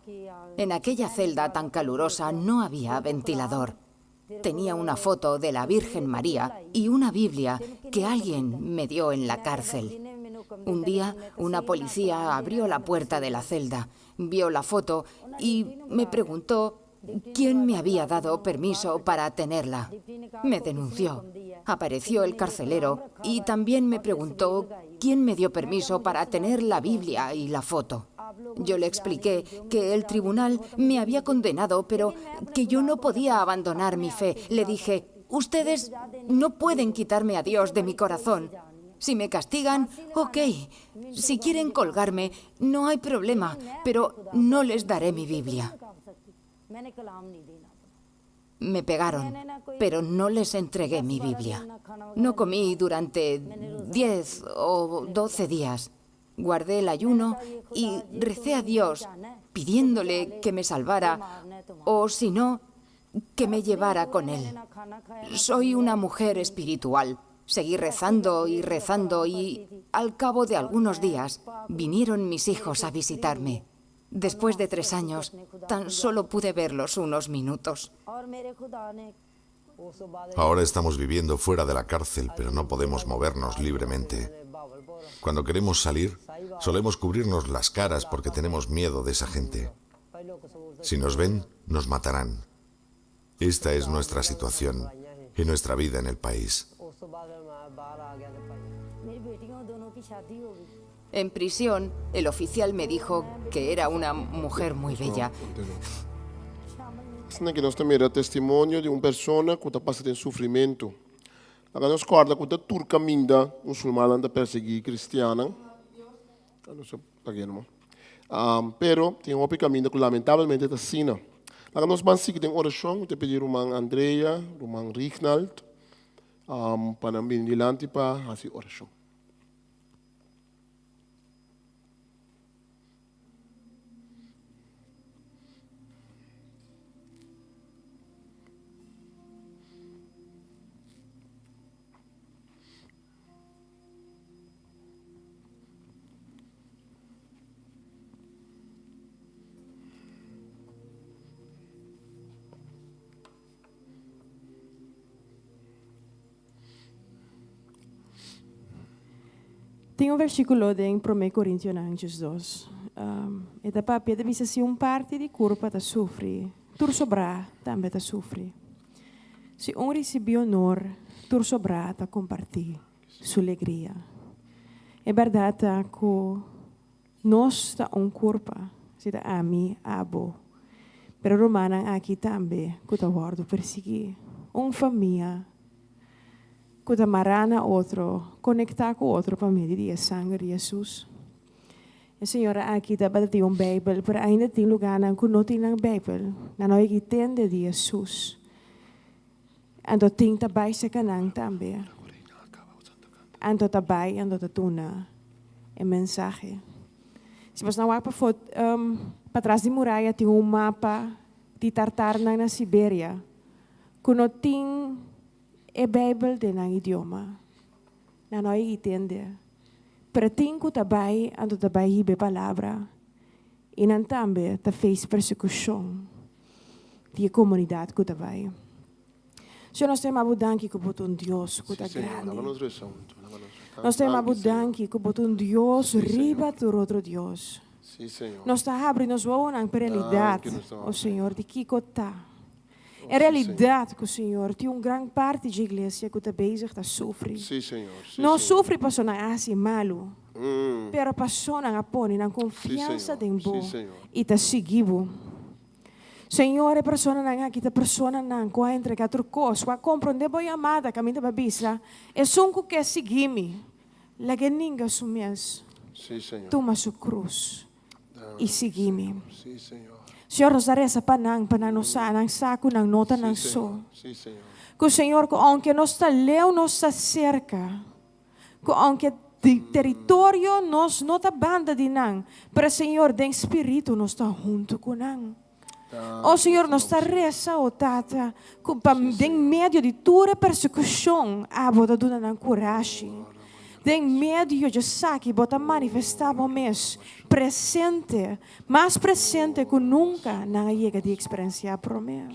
En aquella celda tan calurosa no había ventilador. Tenía una foto de la Virgen María y una Biblia que alguien me dio en la cárcel. Un día, una policía abrió la puerta de la celda, vio la foto y me preguntó quién me había dado permiso para tenerla. Me denunció. Apareció el carcelero y también me preguntó quién me dio permiso para tener la Biblia y la foto. Yo le expliqué que el tribunal me había condenado, pero que yo no podía abandonar mi fe. Le dije: ustedes no pueden quitarme a Dios de mi corazón. Si me castigan, ok. Si quieren colgarme, no hay problema, pero no les daré mi Biblia. Me pegaron, pero no les entregué mi Biblia. No comí durante 10 o 12 días. Guardé el ayuno y recé a Dios pidiéndole que me salvara o, si no, que me llevara con Él. Soy una mujer espiritual. Seguí rezando y al cabo de algunos días vinieron mis hijos a visitarme. Después de 3 años, tan solo pude verlos unos minutos. Ahora estamos viviendo fuera de la cárcel, pero no podemos movernos libremente. Cuando queremos salir, solemos cubrirnos las caras porque tenemos miedo de esa gente. Si nos ven, nos matarán. Esta es nuestra situación y nuestra vida en el país. En prisión, el oficial me dijo que era una mujer muy bella. Aqui nós temos o testemunho de uma pessoa que está passando em sofrimento. Agora nós guarda que a turca minda muçulmana da perseguir cristiana. Não sei pero tem uma caminho que lamentavelmente está assim. Agora nós vamos seguir em oração, te pedir uma Andrea, uma Rignald, para vir adiante para fazer oração. Tem versículo em 1 Coríntios 2. E da papia deve ser parte de corpo da sofre. Tur sobra também da sofre. Se recebe honor, tur sobra ta compartir sua alegria. É verdade que nós está corpo, se da ami, abo. Pero romana aqui também, que ta guardo perseguir. Família. Que marana outro, conectar com outro para meio de sangue de Jesus. A senhora aqui está batendo uma Bíblia, mas ainda tem lugar que não tem uma Bíblia. Não é que tem de Jesus. Ando tem também se canang também. Ando também ando tuna é mensagem. Se você não vai para trás de muralha tem mapa de Tartar na Sibéria. Que não tem a Bíblia de nang idioma. Não é entender. Pero tenho também ando também a palavra. E não também ta fez persecução de comunidade que também. Se nós temos a danki que botou Deus que tá grande. Nós temos a danki que botou Deus riba do outro Deus. Nós está abrindo nos vão para a realidade, o Senhor de que está. É realidade que o Senhor tem uma grande parte da igreja que está bezig a sofrer. Não sofre para não assim malo, pero para não põe na confiança em Deus e está seguindo. Senhor, é pessoa não aqui, a pessoa não que entrega outra coisa, que compreende boa amada, que a minha babisa, é só que quer seguir-me, lá que ninguém sumes, toma sua cruz e seguir-me. Senhor, nos dará essa panang nos saco, nang nota, nang so. Que o Senhor, aunque nos está leu, nos está cerca, que aunque território nos não está banda de nang, pero Senhor, de espírito nos está junto com nang. Oh Senhor, nos está reza, oh tata, que em meio de toda persecução, a boda duna nang coragem. Em meio de saque, bota manifestava mês presente, mais presente que nunca na chega de experienciar para mim.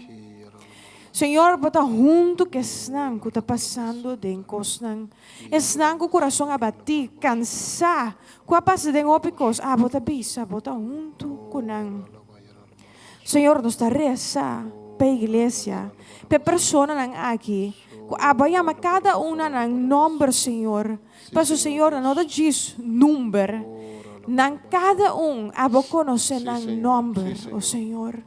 Senhor, bota junto que snang que está passando de cosnang, snang com o coração abatido, cansado, com a passa de ópicos, bota bisa, bota junto com nang. Senhor, nos está reza para a igreja, para pessoas aqui, abayama cada uma nang nome, Senhor. Mas o Senhor não diz número, não cada abo conhecer nang nome, o Senhor.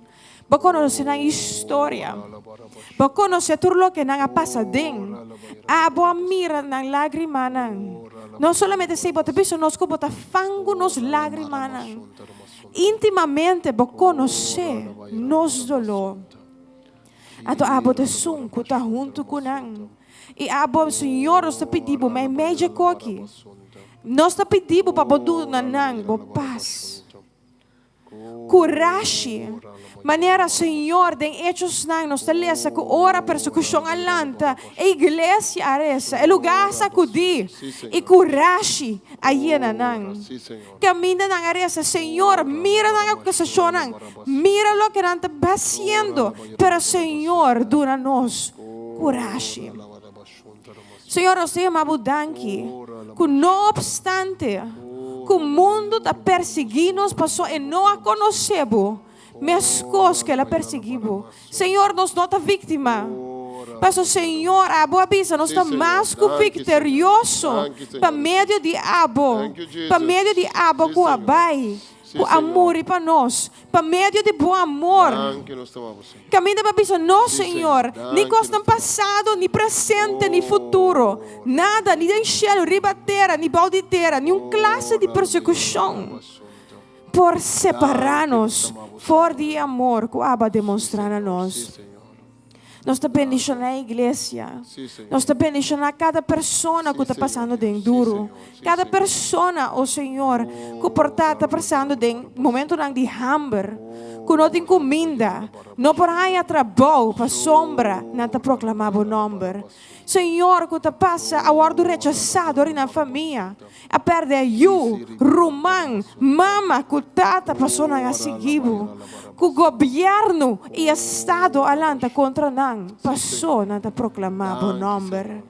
Ba conhecer nang história, ba conhecer tudo o que nang passa dentro, abo mira nang lágrima nang. Não somente sei bota bicho nos que bota fango nos lágrima nang. Intimamente ba conhecer nos dolor. Ato abo te sungko ta junto kunang. E abo, Senhor, nós te pedimos, mas meja coque. Nós te pedimos para bodu nanang, bo paz. Coragem. Maneira, Senhor, den hechos nang, nós te lesa que ora persecução alanta, a igreja aresa, é lugar sacudi, e coragem aí nanang. Camina nang aresa, Senhor, mira nang acusação nang, mira lo que nang te haciendo, pero Senhor, dura nós coragem. Senhor, nós te amamos danke, que não obstante, que o mundo está perseguindo, passou e não a conhecemos, mas coisas que ela perseguiu. Senhor, nós não estamos vítima. Mas o Senhor, a boa bisa, nós estamos mais que vitorioso para meio de abo, para meio de abo com a bai. Com amor para nós, para meio de bom amor. Caminho para isso, não, Senhor, nem costa passado, nem presente, nem futuro, nada, nem em cielo, riba terra, nem balde terra, nenhuma classe de persecução, por separar-nos, for de amor, que Abba demonstrar a nós. Nós te bendicionamos a igreja. Nós te bendicionamos cada pessoa que está passando de duro. Cada pessoa, oh Senhor, que está passando de momento de hambre. Que não tem comida. Não por aí trabalho, para sombra, não te proclamar o nome. Senhor, que te passa a guardo rechazado na família. A perder eu, Román, mama, que tata passou na seguido. Que o governo e o Estado alanta contra nós, passou a proclamar o nome.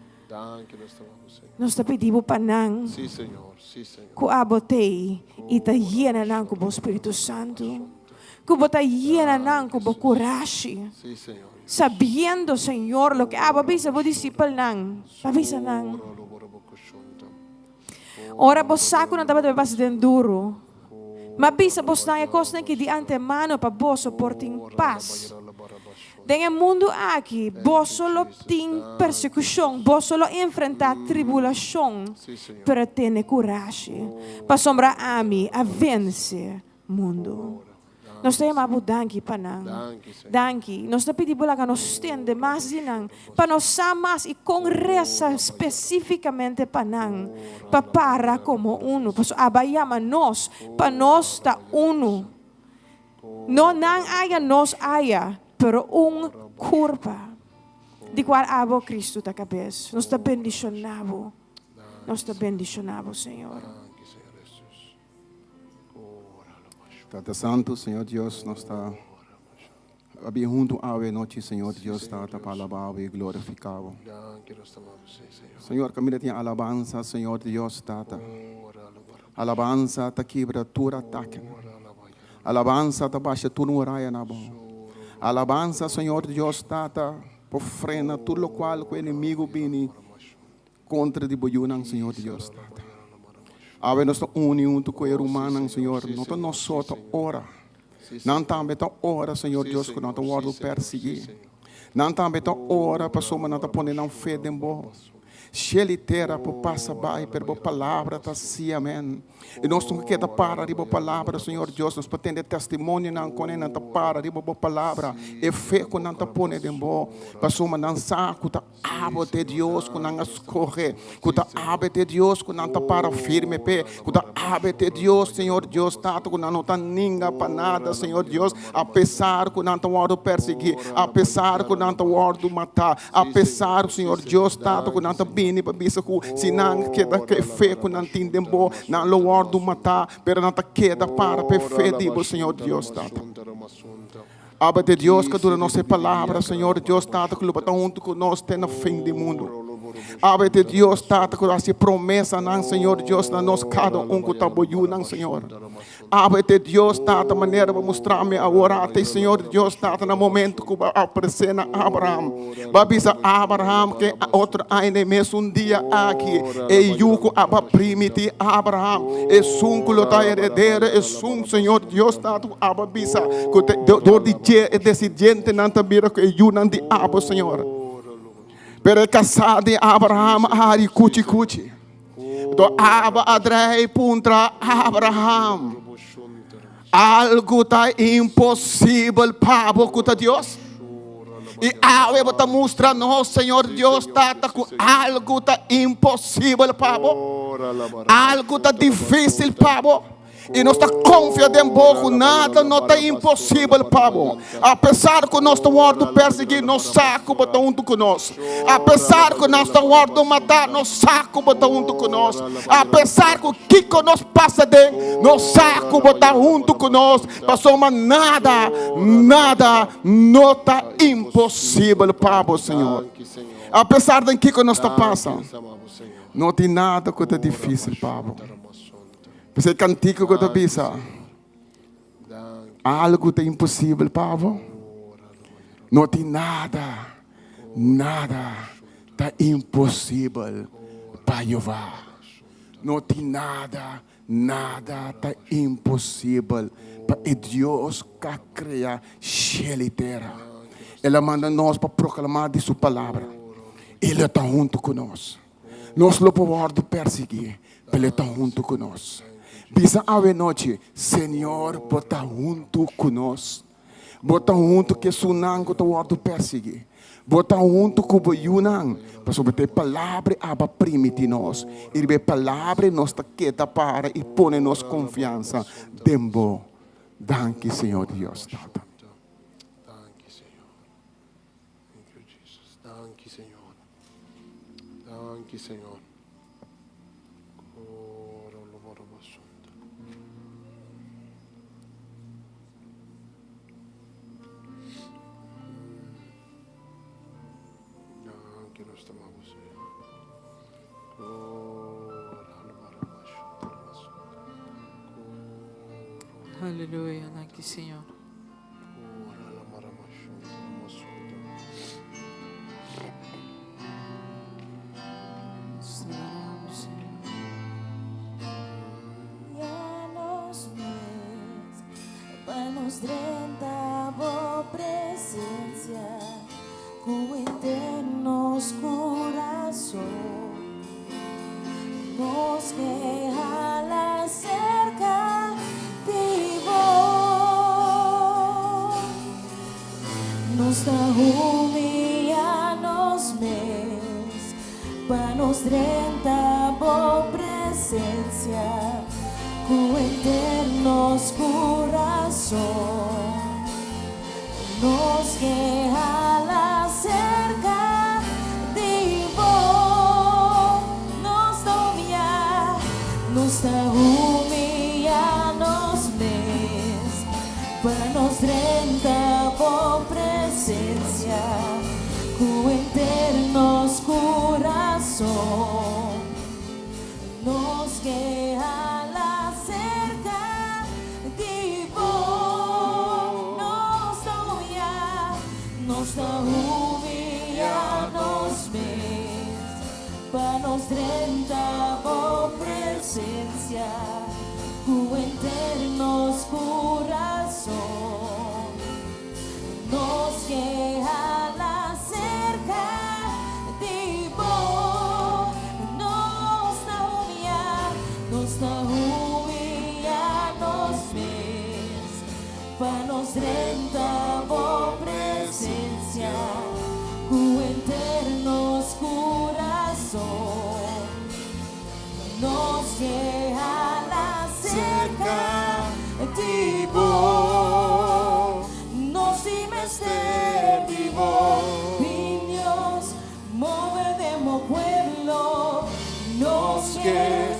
Nós te pedimos para nós, que abotei e te llena nós com o Espírito Santo, que você llena nós com a coragem, sabendo, Senhor, lo que avisa o discípulo nós, avisa nós. Ora, você sabe que não estava bastante duro. Mas bisa vos na coisa que de antemano para vos suportem paz. Nel mundo aqui, vos solo tem persecução, vos solo enfrentar tribulação, para ter coragem, para sombrar a mim, a vencer mundo. Nós temos a danke para nós. Danke. Nós te pedimos que nos estende mais de nós, para nos amar e com reza especificamente para nós, para como uno, para abayama nós, para nós estar uno. Não haya nós haya, pero curva, de qual abo Cristo da cabeça. Nós te bendicionamos. Nós te bendicionamos, Senhor. Tata Santo, Senhor Deus, nós está bem junto à noite, Senhor Deus, está para alabar e glorificar. Senhor, caminha tem alabança, Senhor Deus, Tata. Alabança, ta quebra tua ataque. Alabança, ta baixa tua muralha na boca. Alabança, Senhor Deus, Tata, por frena tudo o qual o inimigo vem contra de boiunang, Senhor Deus, Tata. Ave nossa união com o humano, Senhor, não nós só ora. Não também ora, Senhor Deus, que não te guarda perseguir. Não também ora, pessoa não te põe na fé de boa. Xelitera por passar by per boa palavra tá sim, amém. E nós não queda para de boa palavra, Senhor Deus, nós pretende testemunho não quando não tá para de boa palavra, e fé quando não tá põe de boa, pessoa não sabe que abo de Deus quando não escorre, que abo de Deus quando não tá para firme pé, que abo de Deus, Senhor Deus, tato quando não tá ninguém para nada, Senhor Deus, apesar que não tá guardo perseguir, apesar que não tá guardo matar, apesar, Senhor Deus, tato que não tá bem para bisa ku sinang queda que fé que não tem tempo não lo do matar, pero não queda para fé de Senhor Deus, Tata. Aba de Deus que dura nossa palavra, Senhor Deus, Tata, que luta junto conosco até no fim do mundo. Aba de Deus, Tata, que essa promessa, não, Senhor Deus, na nós cada que está boiando, não, Senhor. Aba de Deus, Tata, maneira para mostrar-me a orar, Senhor Deus, Tata, no momento que aparecer na Abraham. Babisa Abraham, que outro ainda mesmo dia aqui, e yuko aba primiti Abraham, e sunculo ta herdeiro, e Senhor Deus, Tata, aba bisa, que dor de e decidente não também que yunan de abo, Senhor. Pero casado de Abraham, ari cuti. Do aba adrei puntra Abraham. Algo tá impossível para Deus. E ave bota mostra nós, Senhor Deus, tata com algo tá impossível, Pabo. Algo tá difícil, Pabo. E nós está confiando em pouco, nada não está impossível, Pabo. Apesar que nós estamos orando perseguir, nós saco botar junto conosco. Apesar que nós estamos orando matar, nós saco botar junto conosco. Apesar que o que nós passa de, nós saco botar junto conosco. Passou, mas nada não está impossível, Pabo, Senhor. Apesar de que nós está passando, não tem nada que está difícil, Pabo. Você cantico que eu pensa, algo é impossível, Pavo. Não tem nada tá impossível para Jeová. Não tem nada tá impossível para Deus que cria céu e terra. Ele manda nós para proclamar de sua palavra. Ele está junto conosco. Nós não podemos perseguir, ele está junto conosco. Bisa ave noite, Senhor, bota junto conosco. Bota junto que sunang ko tawado persigi. Bota junto com o yunang. Para sobre palavra aba primiti nós. Irbe palavra nos taqueta para e pone nos confiança. Dembo. Danke, Senhor Deus. Danke, Senhor. Thank you, Jesus. Danke, Senhor. Danke, Senhor. Aleluia, danke, Senhor. Vamos dentro da presença com eternos coração. Nos que jala cerca de vos. Nos da humillarnos mes para nos dentro da presença com eternos coração. Nos que jala cerca de vos. Nos da humillarnos mes para nos renta por presencia com eternos coração. Nos que jala cerca de vos. Nos da humillarnos mes para nos renta por presencia com eternos coração. Nos que jala cerca de vos. Nos da humillarnos mes para nos renta por presencia com eternos coração. Nos que jala cerca de vos. Nos imester de vos. Dios, movedemos pueblo. Nos que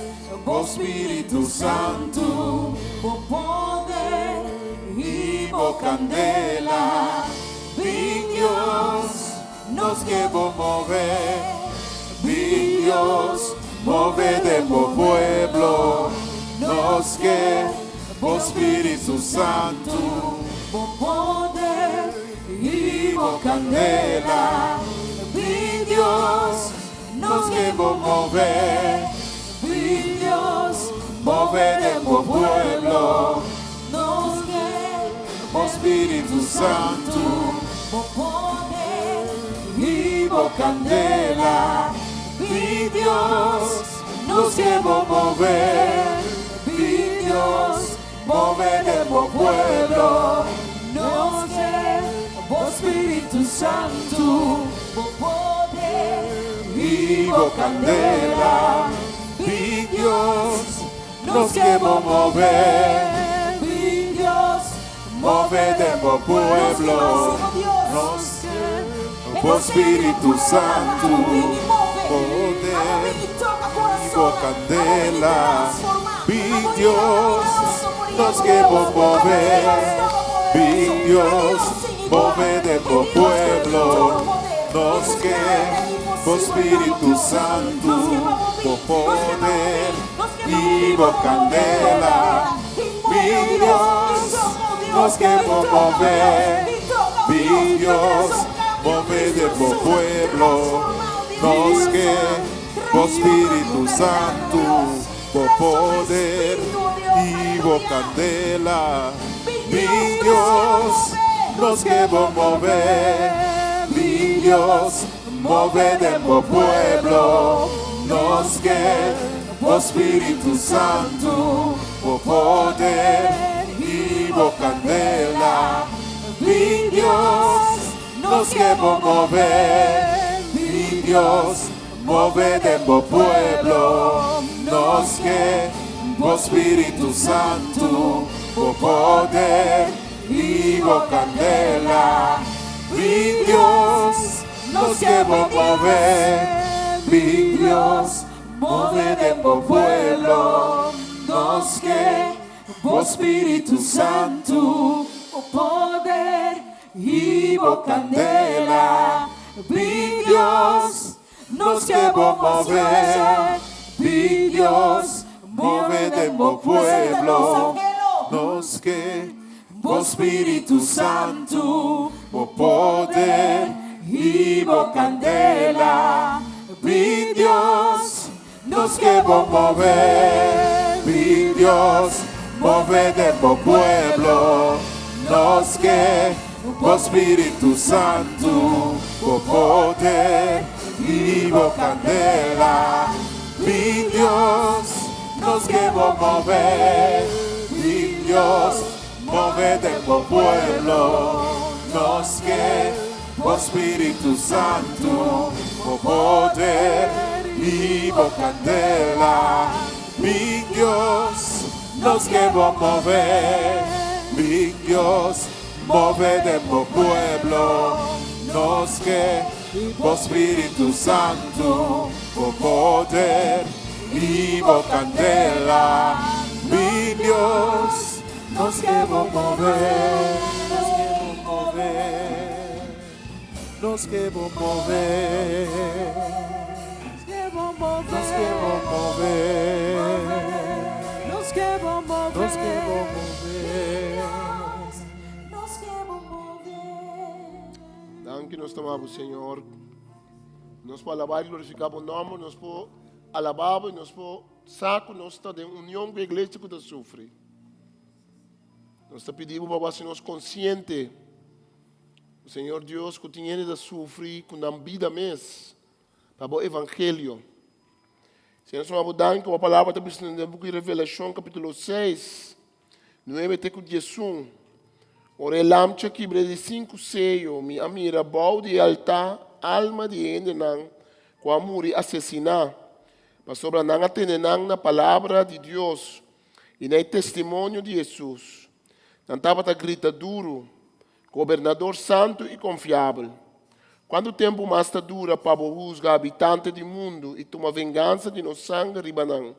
vos Espíritu Santo, vos poder y vos candela. Dios, nos que vos mover. Dios, movedemos pueblo, nos que vos Espíritu Santo, vos poder y vos candela. Dios, nos que vos mover. Dios, moveremos pueblo, nos que vos Espíritu Santo, vos poder y vos candela. Dios, nos que vos mover. Dios, moveremos pueblo, nos que vos Espíritu Santo, o poder, vivo candela, mi Dios, nos queremos mover, mi Dios, mover de mi pueblo, nos queremos, Espíritu Santo, poder, vivo candela, mi Dios, nos queremos mover, mi Dios, mover de mi pueblo, nos queremos, Espíritu Santo, poder, vivo candela, mi Dios, nos queremos mover, mi Dios, mover de mi pueblo, nos queremos, Espíritu Santo, poder, vivo candela, mi Dios, nos queremos mover, mi Dios, mover de mi pueblo, nos queremos, Espíritu Santo, poder, vivo candela, mi Dios, nos queremos mover, mi Dios, mover de mi pueblo, nos queremos, Espíritu Santo, poder, vivo candela, mi Dios, nos queremos mover, mi Dios, mover de mi pueblo, nos queremos, Espíritu Santo, poder, vivo candela, mi Dios, nos queremos mover, mi Dios, mover de mi pueblo, nos queremos, Espíritu Santo, poder, vivo candela, mi Dios, nos queremos mover, mi Dios, mover de mi pueblo, nos queremos, Espíritu Santo, poder, vivo candela, mi Dios, nos queremos mover, mi Dios, mover de mi pueblo, nos queremos, Espíritu Santo, poder, vivo candela, mi Dios, nos queremos mover, mi Dios, mover de mi pueblo, nos queremos, Espíritu Santo, poder, vivo candela, mi Dios, nos queremos mover, nos queremos mover, nos queremos mover, nos queremos mover, nos queremos mover, nos queremos mover, nos queremos mover. Danke nós tomamos, Senhor. Nós para alabar e glorificar o nome, nós para alabar e nós para saco, nós estamos em união com a igreja que sofre. Nós pedimos para você nós consciente, o Senhor Deus que tinha de sofrer com a vida mesmo, para o evangelho. Senhor, nós danke a palavra está no livro de Revelação, capítulo 6, 9 até 11. Ora lamcha que brede 5 seio, mi amira bau de altar, alma de ende nang, com amor e assassinar, mas sobre nang atenenang na palavra de Deus e no testemunho de Jesus. Não estava a grita duro, governador santo e confiável. Quanto tempo mais está dura para juzgar habitante do mundo e tomar vingança de nosso sangue ribanang?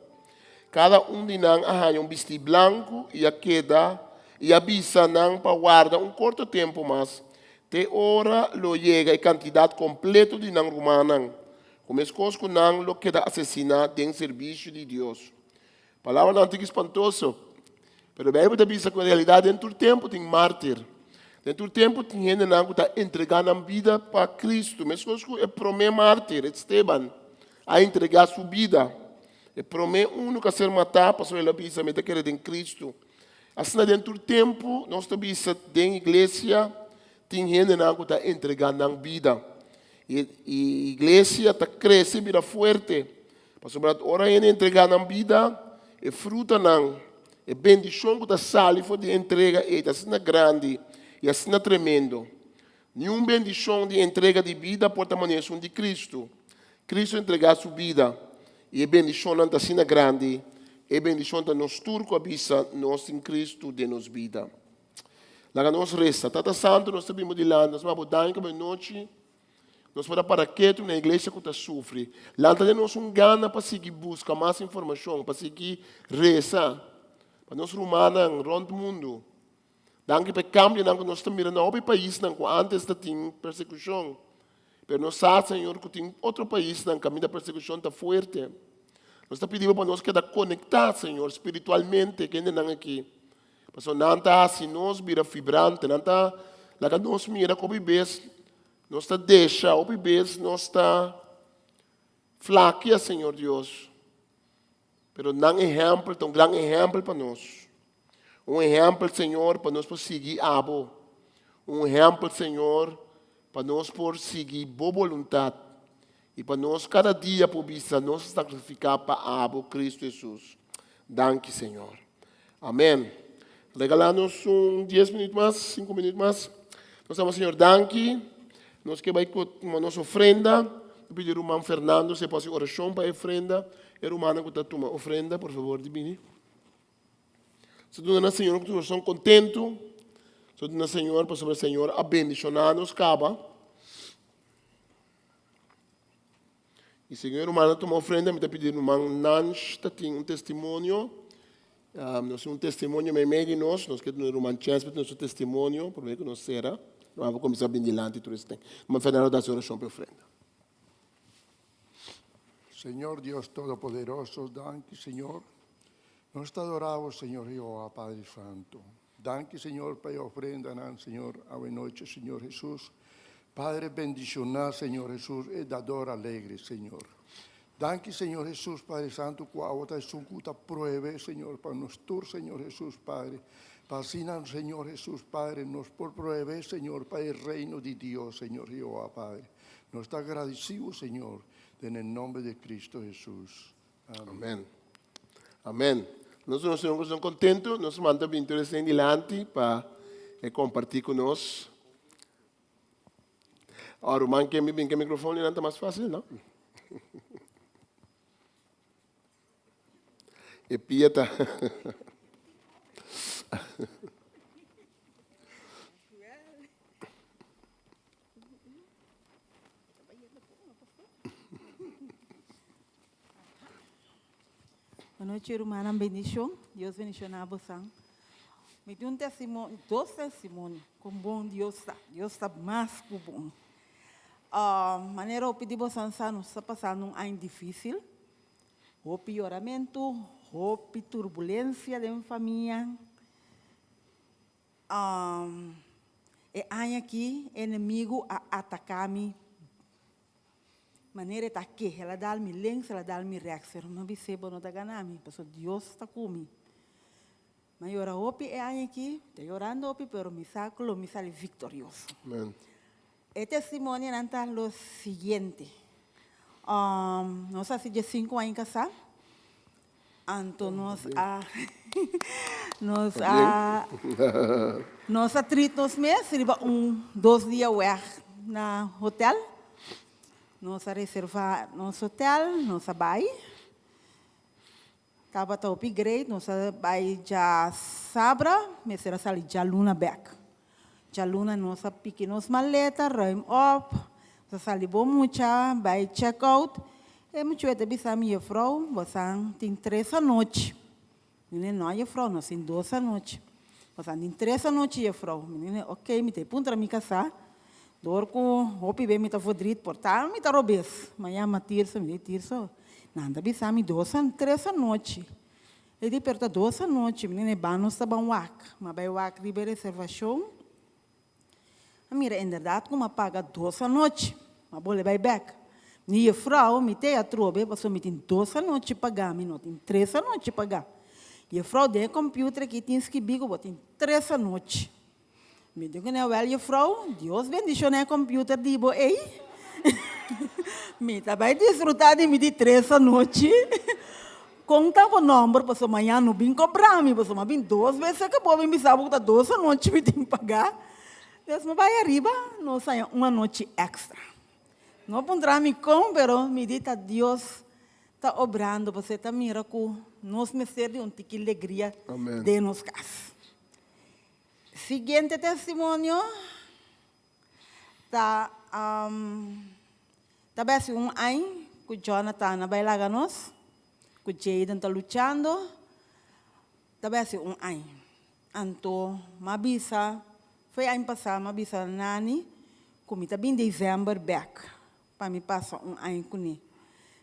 Cada de nang arranha vestido branco e a queda e avisa nang para guardar curto tempo mais. Te hora lo chega e quantidade completa de nang romanang. Como escolas que nang lo queda assassinado em serviço de Deus. Palavra não é espantoso. Pero a Bíblia diz que na realidade dentro do tempo tem mártir. Dentro do tempo tem gente que está entregando a vida para Cristo. Mas que é o primeiro mártir, Esteban, a entregar sua vida. É o primeiro que ser matado, para ele diz que quer em Cristo. Assim, dentro do tempo, nós estamos na igreja, tem gente que está entregando a vida. E a igreja está crescendo, vira forte. Para sobre a hora de entregar a vida, é fruta não. É bendição que está saliva de entrega, é assim grande e assim tremendo. Nenhuma bendição de entrega de vida pode permanecer de Cristo. Cristo entregar sua vida. E a bendição não está sendo grande. E a bendição está nos turco abisa nós em Cristo de nos vida. Lá nós resta. Tata Santo, nós estamos de lá. Nós vamos dar uma noite. Nós vamos para quieto na igreja que está sofre. Lá nós gana para seguir buscar mais informação, para seguir rezar. Para nós rumanos, rond o mundo. Danke para cambio, nós estamos mirando ao país, antes da persecução. Mas nós sabemos, Senhor, que tem outro país, que o caminho da persecução está forte. Nós estamos pedindo para nós que conectar, Senhor, espiritualmente, que ainda não aqui. Porque não está assim, nós vira vibrante, não está, lá que nós mira como bebês, nós está deixa, o bebês, nós está flaqueia, Senhor Deus. Mas não é exemplo, um grande exemplo para nós. Exemplo, Senhor, para nós por seguir abo. Exemplo, Senhor, para nós por seguir boa vontade. E para nós, cada dia, por vista, nós sacrificar para abo Cristo Jesus. Danke, Senhor. Amém. Regalar-nos 10 minutos mais, 5 minutos mais. Nós estamos, Senhor, danke. Nós que vai com a nossa ofrenda. Pedir ao irmão Fernando, se pode oração para a ofrenda. É o irmão que está tomando ofrenda, por favor, divine. Se tu não, Senhor, que tu estás contento. Se tu não, Senhor, para sobre o Senhor, abençoar-nos, caba. E Senhor, o irmão toma ofrenda, me está pedindo, irmão Nanch, tem testemunho. Nós temos testemunho meio de nós queremos o irmão Chance, nosso testemunho, por meio que nós será. Nós vamos começar bem diante, tudo isso tem. Mas Fernando dá a oração para a ofrenda. Señor Dios Todopoderoso, danke, Señor. Nos te adoramos, Señor Jehová, Padre Santo. Danke, Señor, para la ofrenda, Señor, a la noche, Señor Jesús. Padre, bendicionar, Señor Jesús, y dador alegre, Señor. Danke, Señor Jesús, Padre Santo, cuando es un cuta pruebe, Señor, para nosotros, Señor Jesús, Padre. Para así, Señor Jesús, Padre, nos por pruebe, Señor, para el reino de Dios, Señor Jehová, Padre. Nos está agradecido, Señor, en el nombre de Cristo Jesús. Amén. Amén. Nós estamos contentos, nós mandamos interesse em diante para compartilhar conosco. Agora, o man que me vem com o microfone não está mais fácil, não? E Pia está... Boa noite, irmã. Bendição. Deus bendicionar você. Me deu testemunho, 2 testemunhos, como bom Deus está. Deus está mais que bom. Maneira eu pedi você, não está passando um ano difícil. O pioramento, o turbulência da minha família. E ano aqui, inimigo a atacar-me. Maneira está aqui, ela dá-me lens, ela dá-me reação. Não percebo, não está ganhando, porque Deus está comigo. Mas eu oro é aqui, estou orando, mas me sale vitorioso. Amém. O testemunho é o seguinte. Nós há 5 anos casados. Então, nós há 3 meses, 2 dias na hotel. Nós reservar nosso hotel, nossa baia. Estava a upgrade, nossa baia já sabra, mas era sali já luna back. Já luna nossa pequenos maletas, roim up, nossa sali bom mucha, baia check out. E muito é bisa minha frau, você tem 3 à noite. Não é frau, nós tem 2 à noite. Você tem 3 à noite é frau. Ok, me tem ponto para me casar. Dorco, hopi bem me tá fodrido, portar me tá robes. Manhã matirso, me tirso. Nada bisa me 2 a 3 à noite. Ele perto 2 à noite, menina banos tá bom wak, mas vai wak de reservação. A mira em verdade como paga 2 à noite, mas vou levar back. Minha frau me tem a trobe, passou me tem 2 à noite pagar, me não tem 3 à noite pagar. E a frau de computer que tem que bigo, tem 3 à noite. Me digo, né, velha frau, Deus bendicionou o computer de bo, ei? Me tá bem desfrutar de me de 3 à noite. Conta o número, para amanhã não vim cobrar, me para amanhã 2 vezes que povo me sabe que 2 à noite me tem que pagar. Deus me vai arriba, não sai uma noite extra. Não pondrá me com, pero me dita Deus está obrando, você está mira que nós me serve um tique alegria de nos casa. Seguinte testemunho, tá bem um ano que Jonathan vai lá nós, que Jaden está lutando, tá bem um ano. Então, mabisa, foi ano passado, mabisa nani, como está bem dezembro back, para me passar um ano com ele.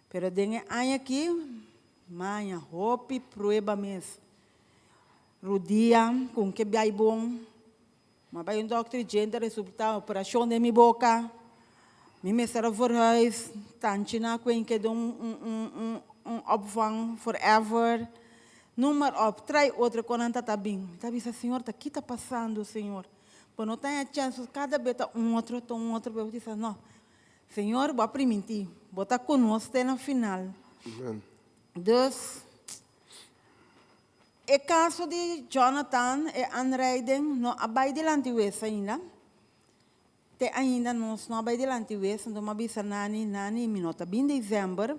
Pero dengue ano aqui, manhã, roupa, prueba mesmo. Rodia, com que bem bom. Mas vai um doutor gente resultado operação de minha boca. Me será verhuis, tantina com que opvang forever. Número op, trai outra quando tá bem. Tá bem, senhor, tá aqui tá passando, senhor. Por não tem a chance, cada vez tá outro, eu disse, não. Senhor, vou permitir, vou estar conosco até no final. Dus, o caso de Jonathan e Anreiden, não abai delante wesa ainda. Te ainda não abai delante wesa, então mabisa nani, me nota bem dezembro,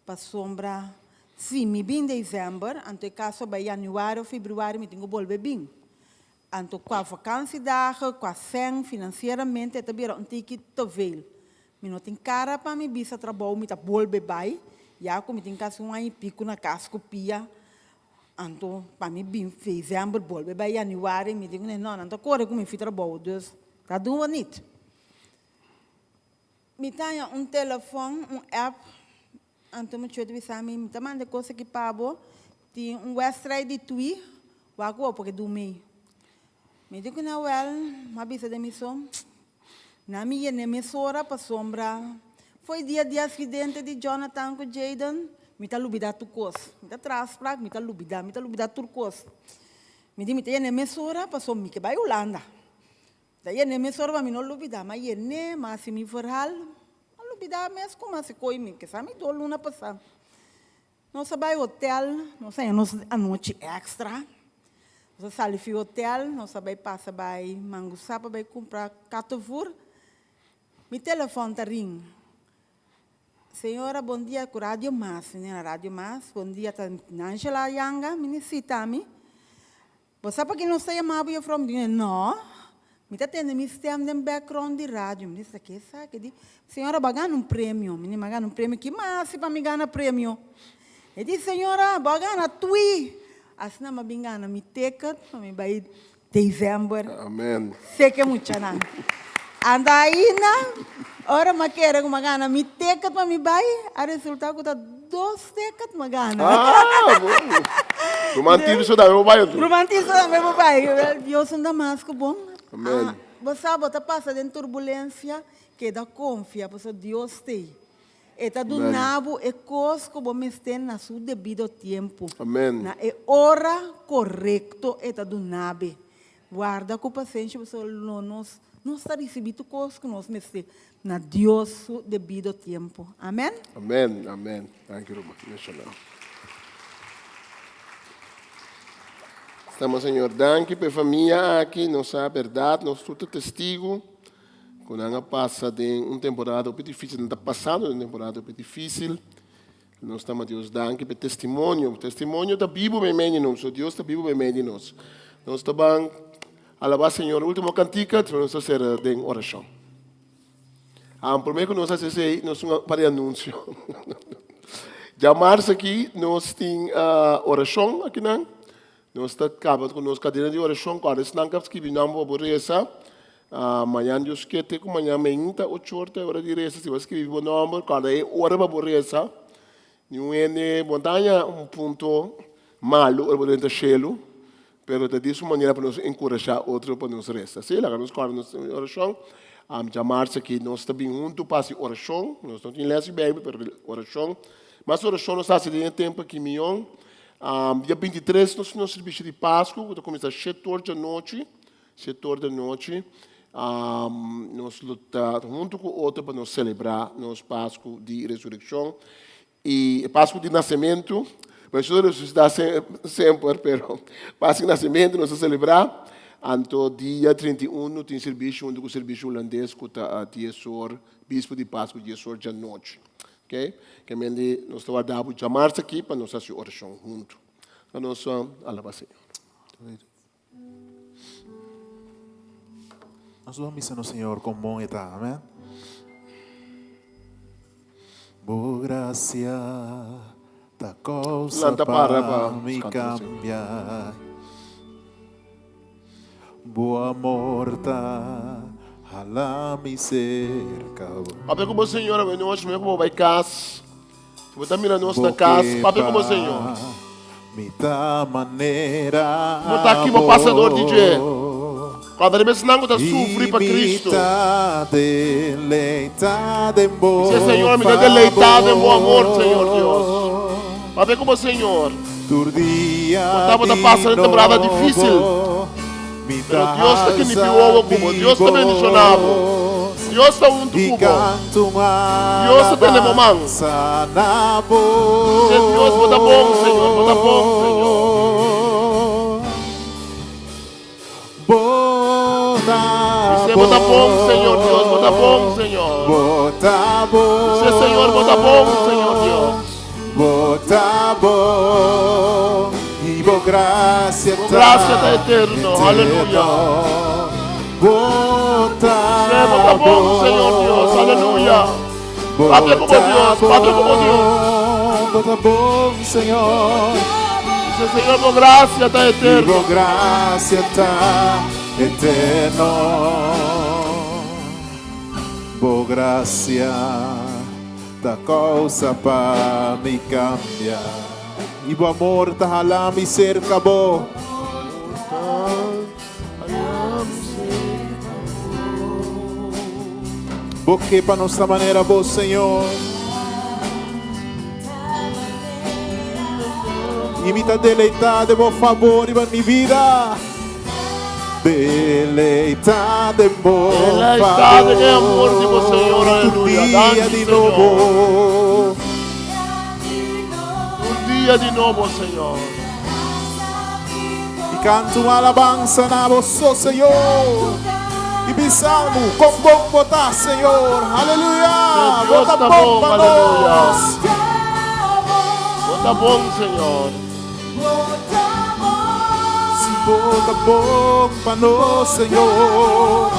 para sombra, sim, me bem dezembro, então o caso vai januário, fevereiro, me tenho volver bem. Então com a vacância daga, com a sem financeiramente, também um ticket tovel. Me não tem cara para me bisa trabalho, me tá volver bem, já como tem caso um aí pico na casco pia. Então, para mim, bem, dezembro, volve, vai januário, me digo, não corre como eu fiz trabalho, Deus, está doendo isso. Me tenho um telefone, um app, então me chamo de Sami, me manda coisa que pago, tem website de Twi, vou porque dormi. Me digo, não, me avisa de missão, na minha emissora, para sombra, foi dia de acidente de Jonathan com Jaden, me tá lubida turcos, me tá transplag, me tá lubida turcos. Me diz, me tá na emissora, passou me que vai Holanda. Daí na emissora vai me não lubida, mas né, mas se me verhal, a lubida mesmo como se coi me, que sabe do luna passar. Nós vai hotel, nós saímos a noite extra. Nós saímos do hotel, nós vai passar vai Mangusapa, vai comprar catavur. Me telefone tá ring. Senhora, bom dia, com Rádio Mas, senhora Rádio Mas, bom dia, Angela Yanga, me necessita-me. Você sabe que não sei chamar eu from dinheiro? Não, me está tendo me sistema de background de rádio, me disse que sabe, senhora, vai ganhar um prêmio, me vai ganhar um prêmio, que mais para me ganhar prêmio? Eu disse, senhora, vai ganhar tui, assim não me ganhar, me ticket, me vai dezembro. Amém. Sei que é muito, não. Anda ainda. Ora, mas quero que magana me teca para me vai, a resultado que tá 2 tecas magana. Ah, bom. Romantismo da meu pai. Romantismo da meu pai. Eu sou da Damasco, bom. Amém. Você bota passa de turbulência que dá confia, porque Deus tem. Eta do nabo e cosco bom estar na seu devido tempo. Amém. Na é hora correto eta do nabe. Guarda com paciência, você não está recebendo coisas que nós merecemos. Na Deus devido tempo. Amém? Amém, amém. Thank you, Nacional. Estamos, Senhor, danke pela família aqui, nossa verdade, nós somos testigo. Quando a passa de uma temporada muito difícil, não está passando uma temporada muito difícil. Nós estamos, Deus, danke pelo testemunho. O testemunho da Bíblia bem em nós. Deus da Bíblia bem em nós. Nós estamos alabar, Senhor, o último cantiga, nós vamos fazer em oração. Primeiro que nós fazemos, nós vamos para anúncio. Já março aqui, nós temos oração aqui, não? Nós estamos com nossa cadeira de oração, quando estamos aqui, nós vamos reza. Amanhã, Deus quer ter com amanhã, 8 horas, hora de reza. Se você escrever o nome, cada hora para reza. Não é montanha, ponto malo, ou dentro do cielo. Pero de essa maneira para nos encorajar outro para nos reza. Sim, lá nós quando oração, chamar-se aqui nós também junto para oração, nós não temos lesse bem, pero oração. Mas oração nós está sendo tempo aqui milhão. Dia 23 nós serviço de Páscoa, que começa às 7 horas da noite, 7 horas da noite. Nós lutamos junto com outro para nos celebrar nosso Páscoa de ressurreição e Páscoa de nascimento. Mas isso dá sempre, pero Páscoa de nascimento nós vamos celebrar. Anto dia 31 tem serviço onde o serviço holandês com a diretor, bispo de Páscoa, diretor de noite. Ok? Que nós estamos dando chamar aqui para nós fazer oração junto. Então nós alaba Senhor. Nós vamos no Senhor com bom etá, amém? Boa gracia da causa para me cambiar. Boa morta, ala me cerca. Papai como o Senhor, eu não acho mesmo como vai casa. Você está mirando nós na casa, papai como o Senhor. Me dá maneira. Não está aqui meu passador, DJ. Quando ele está sofrendo para Cristo. Se Senhor me dá deleitado em bom amor, Senhor Deus. Papai como o Senhor. Quando está passando temporada difícil. Pero Deus está aqui me piou como Deus está bendicionado. Deus está junto com Deus está tendo momento. Deus bota bom, Senhor, bota bom, Senhor. Você bota bom, Senhor Deus, bota bom, Senhor. Você, Senhor, bota bom, Senhor Deus. Bota bom. Por gracia da eterno, aleluia. Bota bom, Senhor Deus, aleluia. Padre como Deus, Padre como Deus. Bota bom, Senhor. Dice, Senhor, por gracia da eterno. Por gracia da eterno. Por gracia da causa para me cambiar. E o amor tá lá me cerca bo. Porque para nossa maneira bo, Senhor. E me tá deleitado em bom favor e para minha vida. Deleitado em bom favor. Deleitado em amor de você, Senhor, aleluia. Dia de novo. De novo, Senhor. E canto uma alabança na vossa, Senhor. E me salmo com bom botar, Senhor. Aleluia. Bota bom, aleluia. Bota bom, Senhor. Se bota bom para nós, Senhor.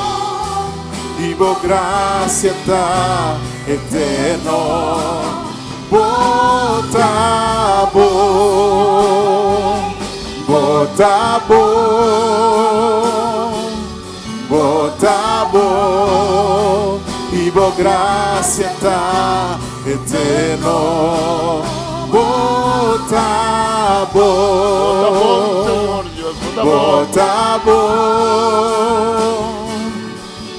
E boa graça tá eterno. Bota bom, bota bom, bota bom, e boa graça tá eterno. Bota bom, Senhor Deus, bota bom,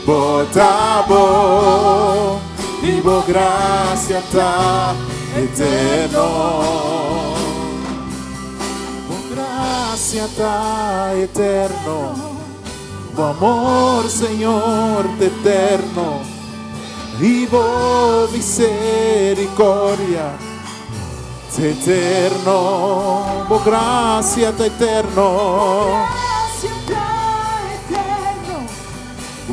bota bom, e boa graça tá eterno. Por gracia tá eterno. O amor, Senhor, eterno. E boa misericórdia eterno. Por gracia tá eterno.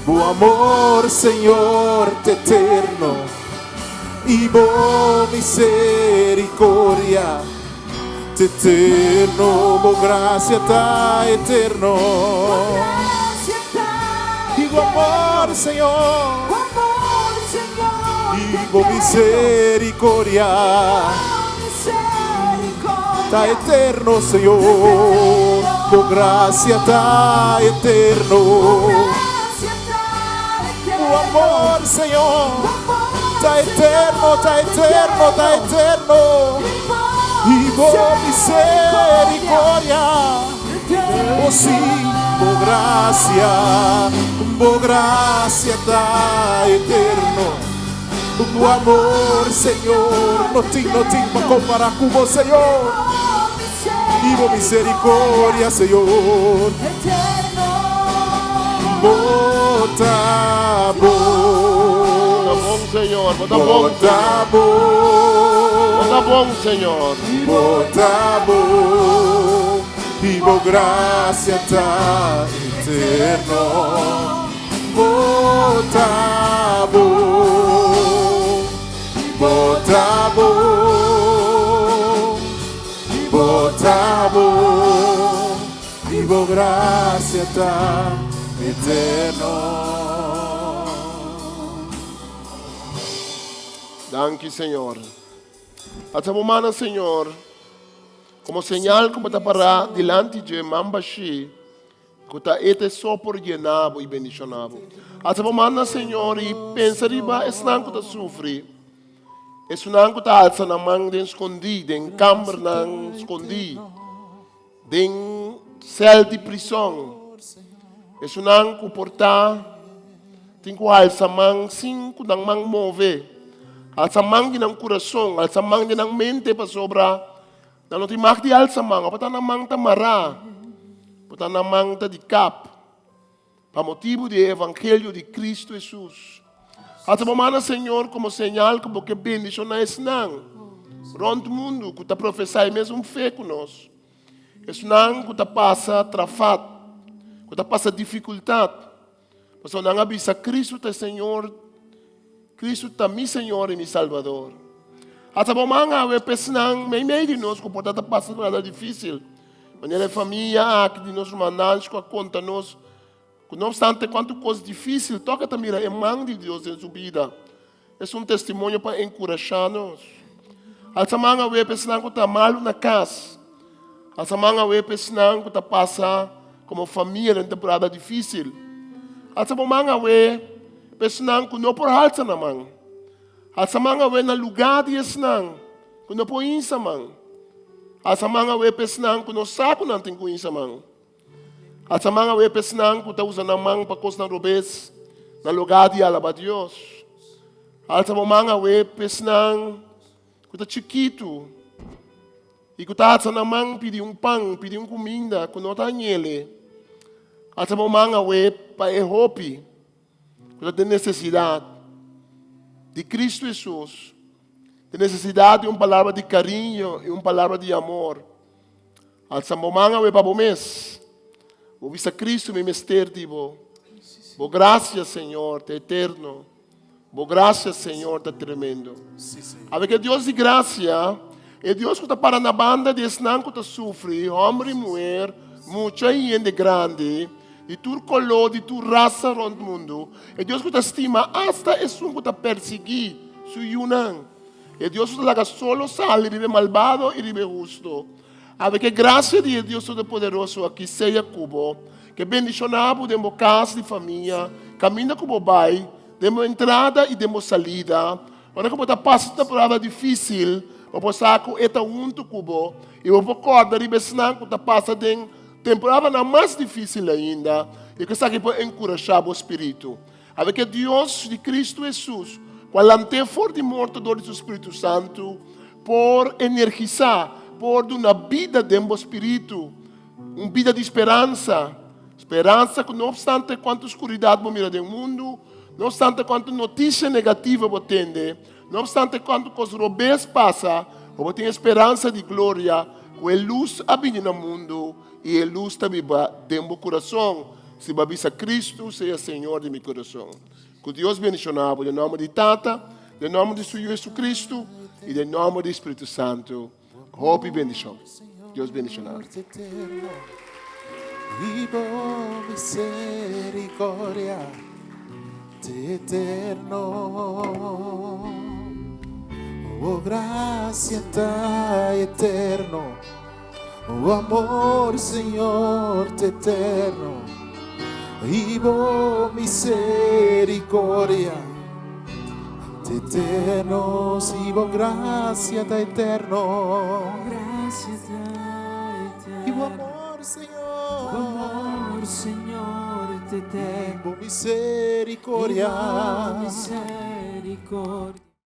O amor, Senhor, eterno. E boa misericórdia eterno, boa graça tá eterno. E o amor, Senhor, e boa misericórdia tá eterno, Senhor. Boa graça tá eterno. O amor, Senhor. Tá eterno, tá eterno, tá eterno. E boa misericórdia. Oh sim, boa graça tá eterno. O amor, Senhor, não tem para comparar com o Senhor. E boa misericórdia, Senhor. Bota bom, Senhor, bota bom, bota bom, Senhor, bota bom, e boa graça tá eterno. Botabo, botabo, botabo, vivo gracia ta eterno. Danke, Señor. Essa semana, Senhor, como señal como está para delante de Mambashi, que está este só por llenado e bendicionado. Essa semana, Senhor, e pensa riba, é não que está sofre. É não que está alça na mão de escondido, em câmara não escondido, em cel de prisão. É não que portar, tem que alça mão, cinco da mão mover. Alça mão de não coração, alça mão de não mente para sobrar. Não tem mais de alça mão, para na mão tá mará, para na mão tá de cap, para motivo do evangelho de Cristo Jesus. Essa semana, Senhor, como señal, como que bendição é não, rond o mundo, que está professando mesmo fé conosco. É não que está passa trafado, que está passa dificuldade. Mas não avisa Cristo é Senhor, Cristo é meu Senhor e meu Salvador. Essa semana, eu penso meio de nós, que pode estar passando nada difícil. Mas a família, que de nós mandamos, que conta nós, que não obstante quanto coisa difícil, toca também a mão de Deus em sua vida. É testemunho para encorajar-nos. Essa semana, eu penso que está mal na casa. Essa semana, eu penso que está passando como família em temporada difícil. Essa semana, eu penso que não por alça na mão. Asa mga we na lugar di esnang, kuno po insa mang. Asa mga we pesnang kuno sako nanting ku insa mang. Asa mga we pesnang kuta usa namang pakos na robes na lugar di alaba Dios. Asa mga we pesnang kuta chiquito. E kuta asa namang pidi pang, pidi comida, kuno ta nyele. Asa mga we pa ehopi, kuta de necessidade de Cristo Jesus, de necessidade de uma palavra de carinho e uma palavra de amor. Al samomanga we babomés, o vista Cristo me mester dibo. Bo gracias, Senhor, te eterno. Bo gracias, Senhor, te tremendo. A ver que Deus de graça, é Deus que está para na banda de esnan que está sofre, homem e mulher, muita gente grande, de tu color, de tu raça rond mundo. É Deus que te estima hasta es um que te perseguir, su yunan. É Deus que te laga solo sale, vive malvado e vive justo. A ver que graça de Deus Todo-Poderoso aqui seja cubo, que bendicionado demos casa de família, caminha como vai, demos entrada e demos salida. Quando que você passa uma temporada difícil, você saco eta unto cubo, e você acorda e você que passa de temporada mais difícil ainda, e que está aqui para encorajar o espírito. A ver que Deus de Cristo Jesus, quando ante for de morto do Espírito Santo, por energizar, por dar uma vida dentro do espírito, uma vida de esperança. Esperança que não obstante quanta escuridade você mira no mundo, não obstante quanta notícia negativa você tem, não obstante quanto os robês passa, você tem esperança de glória, com a luz habita no mundo, e a luz também vai dentro do coração. Se babisa Cristo, seja Senhor de meu coração. Que Deus bendicionado, em nome de Tata, em nome de Jesus Cristo e em nome do Espírito Santo. Hope e bendição. Deus bendicionado. Vivo misericordia de eterno. Oh, gracia ta eterno. Oh, amor, Senhor, te eterno. Vivo misericordia de eterno. Vivo gracia ta eterno. Gracia ta eterno. Vivo amor, Senhor. Amor, Senhor, te eterno. Vivo misericordia. Vivo misericordia.